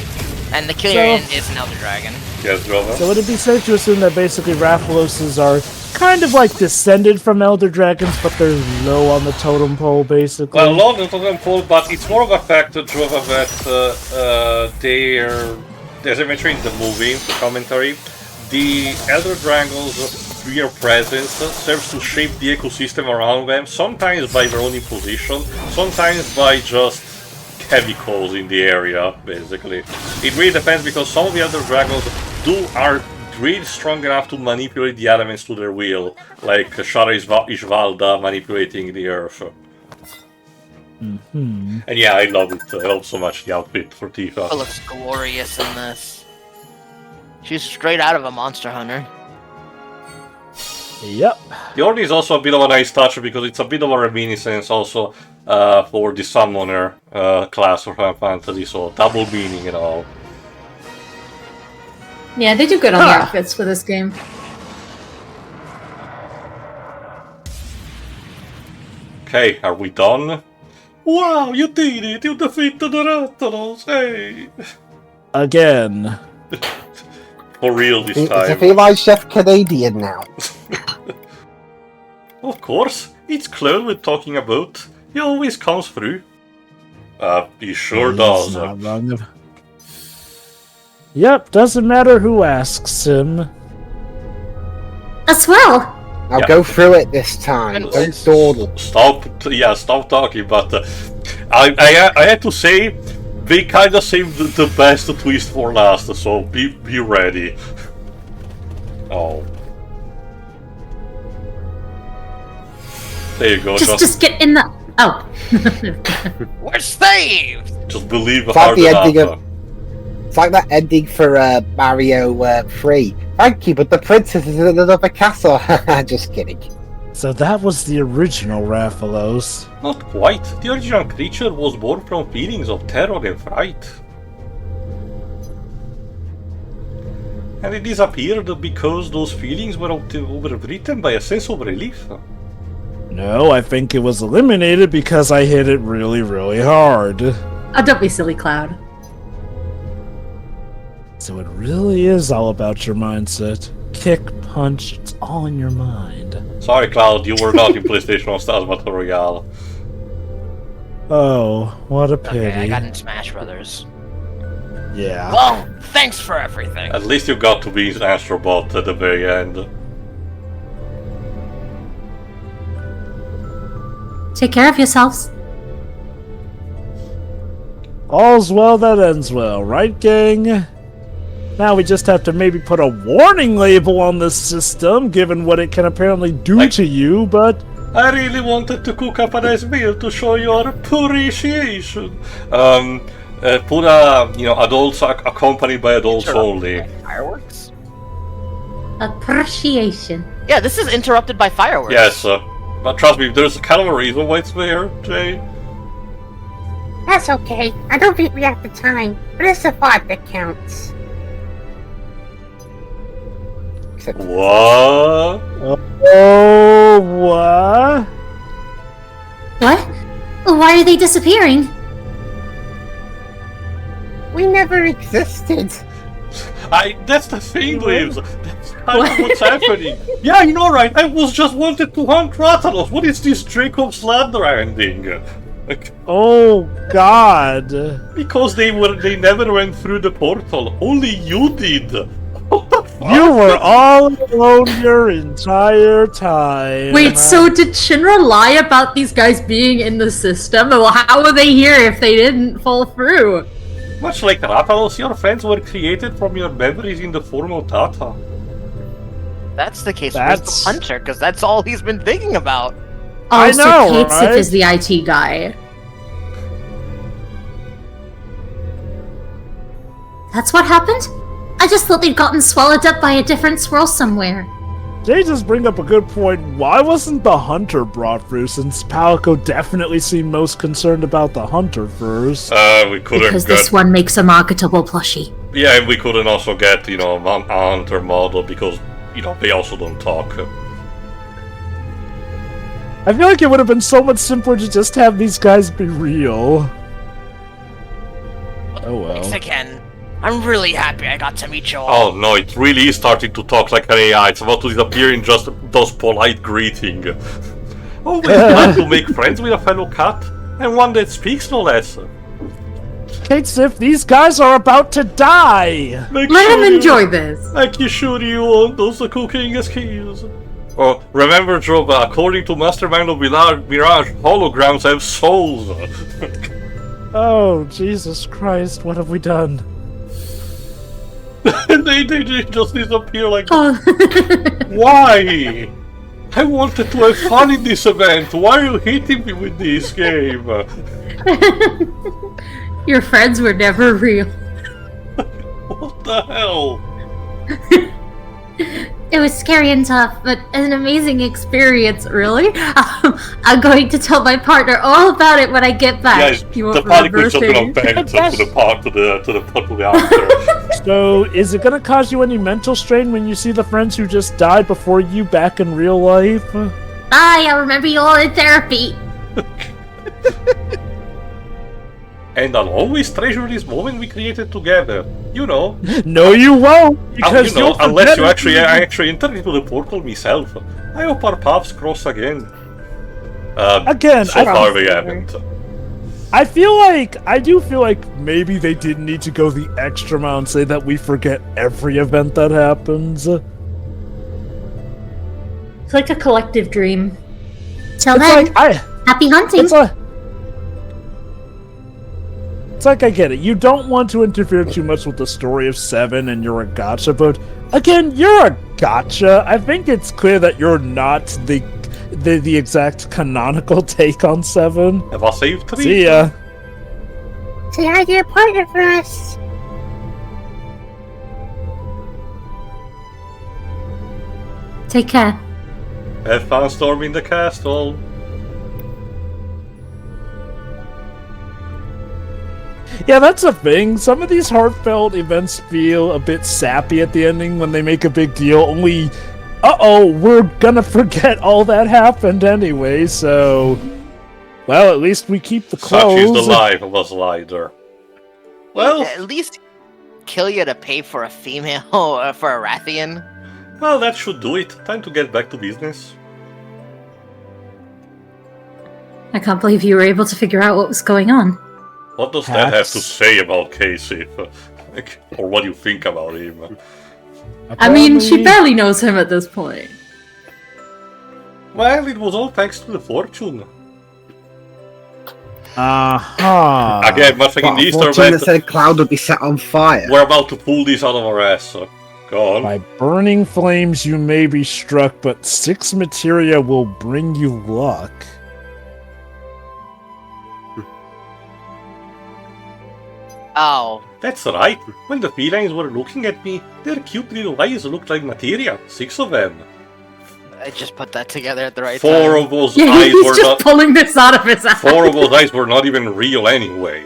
and the Killian is an elder dragon. Yes, Grover? So would it be safe to assume that basically Rathaloses are kind of like descended from Elder Dragons, but they're low on the totem pole, basically? Well, low on the totem pole, but it's more of a fact, Grover, that they're, as I mentioned in the movie, the commentary, the Elder Dragons' mere presence serves to shape the ecosystem around them, sometimes by their own imposition, sometimes by just chemicals in the area, basically. It really depends, because some of the Elder Dragons are really strong enough to manipulate the elements to their will, like Shara Ishvalda manipulating the earth. Mm-hmm. And yeah, I love it. I love so much the outfit for Tifa. It looks glorious in this. She's straight out of a Monster Hunter. Yep. The Ornn is also a bit of a nice touch because it's a bit of a reminiscence also for the Summoner class of Final Fantasy, so double meaning and all. Yeah, they do good on the outfits for this game. Okay, are we done? Wow, you did it! You defeated the Rathalos! Hey! Again. For real this Is time. the Felynes chef Canadian now? Of course, it's Claude we're talking about. He always comes through. He sure does. Not wrong. Yep, doesn't matter who asks him. A swirl! Now Yeah. go through it this time. Don't dawdle. Stop talking, but I had to say, they kinda saved the best twist for last, so be ready. Oh. There you go, Just get in the... Oh. We're saved! just believe It's like hard the enough. ending It's like that ending for Mario 3. Thank you, but the princess is in another castle. Just kidding. So that was the original Rathalos. Not quite. The original creature was born from feelings of terror and fright. And it disappeared because those feelings were overwritten by a sense of relief. No, I think it was eliminated because I hit it really, really hard. Oh, don't be silly, Cloud. So it really is all about your mindset. Kick, punch, it's all in your mind. Sorry, Cloud, you were not in PlayStation Stars Battle Royale. Oh, what a pity. Okay, I got in Smash Brothers. Yeah. Well, thanks for everything. At least you got to be Astrobot at the very end. Take care of yourselves. All's well that ends well, right, gang? Now we just have to maybe put a warning label on this system, given what it can apparently do to you, but... I really wanted to cook up a nice meal to show your appreciation. Put a, adults accompanied by adults only. Fireworks? Appreciation. Yeah, this is interrupted by fireworks. Yes, but trust me, there's kind of a reason why it's there, Jay. That's okay. I don't think we have the time, but it's the thought that counts. What? Oh, what? What? Why are they disappearing? We never existed. That's the thing, Lives. That's kind of what's happening. Yeah, you know, right? I was just wanted to hunt Rathalos. What is this Jacob's Ladder ending? Oh, God. Because they never went through the portal. Only you did. What the fuck? You were all alone your entire time. Wait, so did Shinra lie about these guys being in the system? Well, how were they here if they didn't fall through? Much like Rathalos, your friends were created from your memories in the form of data. That's the case with the Hunter, because that's all he's been thinking about. I Also, know, Katesif right? is the IT guy. That's what happened? I just thought they'd gotten swallowed up by a different swirl somewhere. they just bring up a good point. Why wasn't the hunter brought through, since Palico definitely seemed most concerned about the hunter first? We couldn't Because get... this one makes a marketable plushie. Yeah, and we couldn't also get, a hunter model because, they also don't talk. I feel like it would have been so much simpler to just have these guys be real. Oh well. Thanks again. I'm really happy I got to meet you all. Oh no, it really is starting to talk like an AI. It's about to disappear in just those polite greeting. Oh, we plan to make friends with a fellow cat? And one that speaks no less. Kate Sif, these guys are about to die! Let him enjoy this. Make sure you want those cooking skills. Oh, remember, Job, according to Mastermind of Mirage, holograms have souls. Oh, Jesus Christ, what have we done? they just disappear like Oh. Why? I wanted to have fun in this event. Why are you hitting me with this game? Your friends were never real. What the hell? It was scary and tough, but an amazing experience, really. I'm going to tell my partner all about it when I get back. Yes, the panic was just gonna bend to the after. So, is it gonna cause you any mental strain when you see the friends who just died before you back in real life? I'll remember you all in therapy. And I'll always treasure this moment we created together. No, you won't, because you'll unless forget you it. actually enter into the portal myself. I hope our paths cross again. Again, so far we haven't. I do feel like maybe they didn't need to go the extra mile and say that we forget every event that happens. It's like a collective dream. Till It's then, like, happy hunting. It's like I get it. You don't want to interfere too much with the story of Seven and you're a gotcha, but again, you're a gotcha. I think it's clear that you're not the exact canonical take on Seven. Have I saved 3? See ya. Say hi to your partner for us. Take care. Have fun storming the castle. Yeah, that's a thing. Some of these heartfelt events feel a bit sappy at the ending when they make a big deal. Only, we're gonna forget all that happened anyway, so... Well, at least we keep the clothes. Such is the life of a slider. Well, At least kill you to pay for a female or for a Rathian. well, that should do it. Time to get back to business. I can't believe you were able to figure out what was going on. What does that have to say about Casey? Or what do you think about him? I mean, she barely knows him at this point. Well, it was all thanks to the fortune. Uh-huh. Again, much like in the Easter Fortuna event, said Cloud would be set on fire. we're about to pull this out of our ass. Go on. By burning flames you may be struck, but 6 materia will bring you luck. Oh, That's right. When the felines were looking at me, their cute little eyes looked like materia. 6 of them. I just put that together at the right 4 time. of those Yeah, eyes he's were just not. pulling this out of his ass. 4 of those eyes were not even real anyway.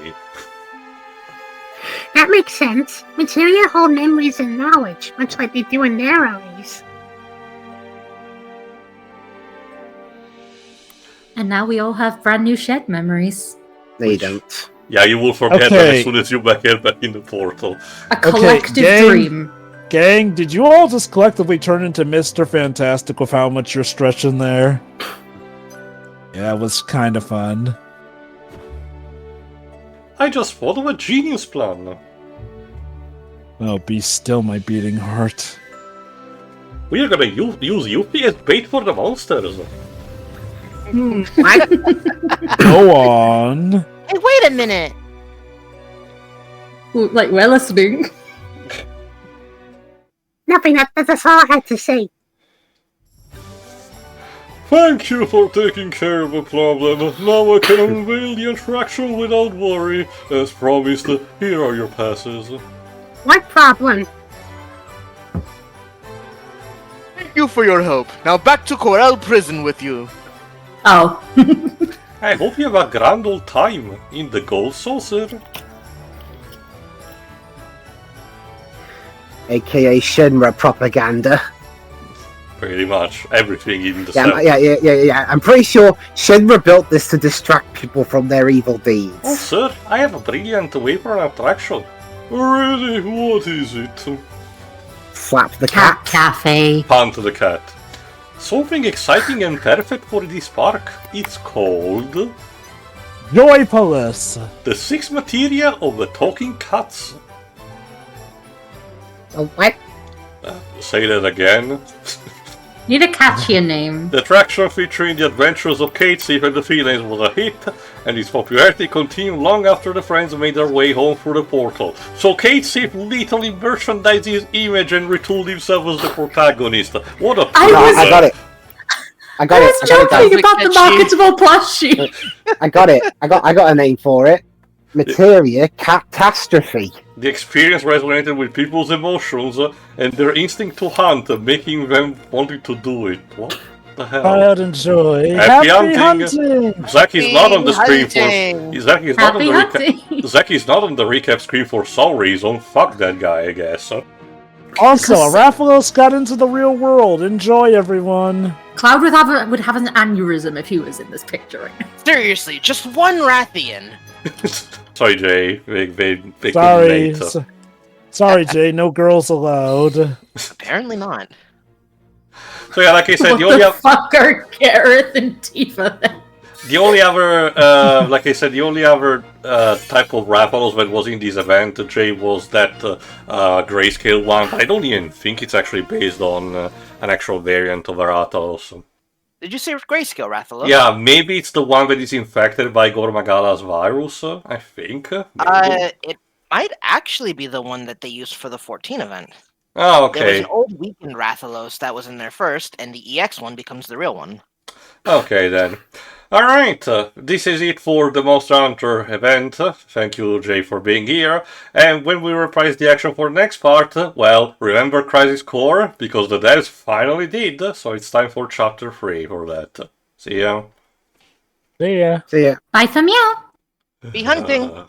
That makes sense. Materia hold memories and knowledge, much like they do in their eyes. And now we all have brand new shed memories. No, you don't. Yeah, you will forget them Okay. as soon as you get back in the portal. A collective gang. dream. Gang, did you all just collectively turn into Mr. Fantastic with how much you're stretching there? Yeah, it was kind of fun. I just thought of a genius plan. Oh, be still my beating heart. We are gonna use Yuppie as bait for the monsters. Go on. Hey, wait a minute! Ooh, like, we're listening. Nothing, that's all I had to say. Thank you for taking care of the problem. Now I can unveil the attraction without worry. As promised, here are your passes. What problem? Thank you for your help. Now back to Corel Prison with you. Oh. I hope you have a grand old time in the gold saucer. AKA Shinra propaganda. Pretty much everything in the Yeah. I'm pretty sure Shinra built this to distract people from their evil deeds. Oh, sir, I have a brilliant way for an attraction. Really? What is it? Slap the Cat cat. cafe. Pant the cat. Something exciting and perfect for this park. It's called Joypolis. the 6 materia of the talking cats. Oh, what? Say that again. Need a catchier name. The attraction featuring the adventures of Kate Sif and the Felynes was a hit, and its popularity continued long after the friends made their way home through the portal. So Kate Sif literally merchandised his image and retooled himself as the protagonist. What a I got it. I got I it. was I got it, guys. joking about the marketable plushie. I got it. I got a name for it. Materia Catastrophe. The experience resonated with people's emotions and their instinct to hunt, making them wanting to do it. What the hell? I'd enjoy. Happy Happy hunting. hunting. Zack is not on the screen hunting. for. Zack is not on Happy the hunting. Zack is not on the recap screen for some reason. Fuck that guy, I guess. Also, Rathalos got into the real world. Enjoy, everyone. Cloud would have an aneurysm if he was in this picture right now. Seriously, just one Rathian. Sorry, Jay. Big Sorry. Sorry, Jay. No girls allowed. Apparently not. So yeah, like I said, What the only the fuck are Gareth and Tifa then? the only other like I said, the only other type of Rathalos that was in this event, Jay, was that grayscale one. I don't even think it's actually based on an actual variant of a Rathalos. Did you say grayscale Rathalos? Yeah, maybe it's the one that is infected by Gormagala's virus, I think. Maybe. It might actually be the one that they used for the 14 event. Oh, There was okay. an old weakened Rathalos that was in there first, and the EX one becomes the real one. Okay, then. Alright, this is it for the Monster Hunter event. Thank you, Jay, for being here. And when we reprise the action for the next part, well, remember Crisis Core? Because the devs finally did, so it's time for Chapter 3 for that. See ya. See ya. See ya. Bye for meow. Be hunting!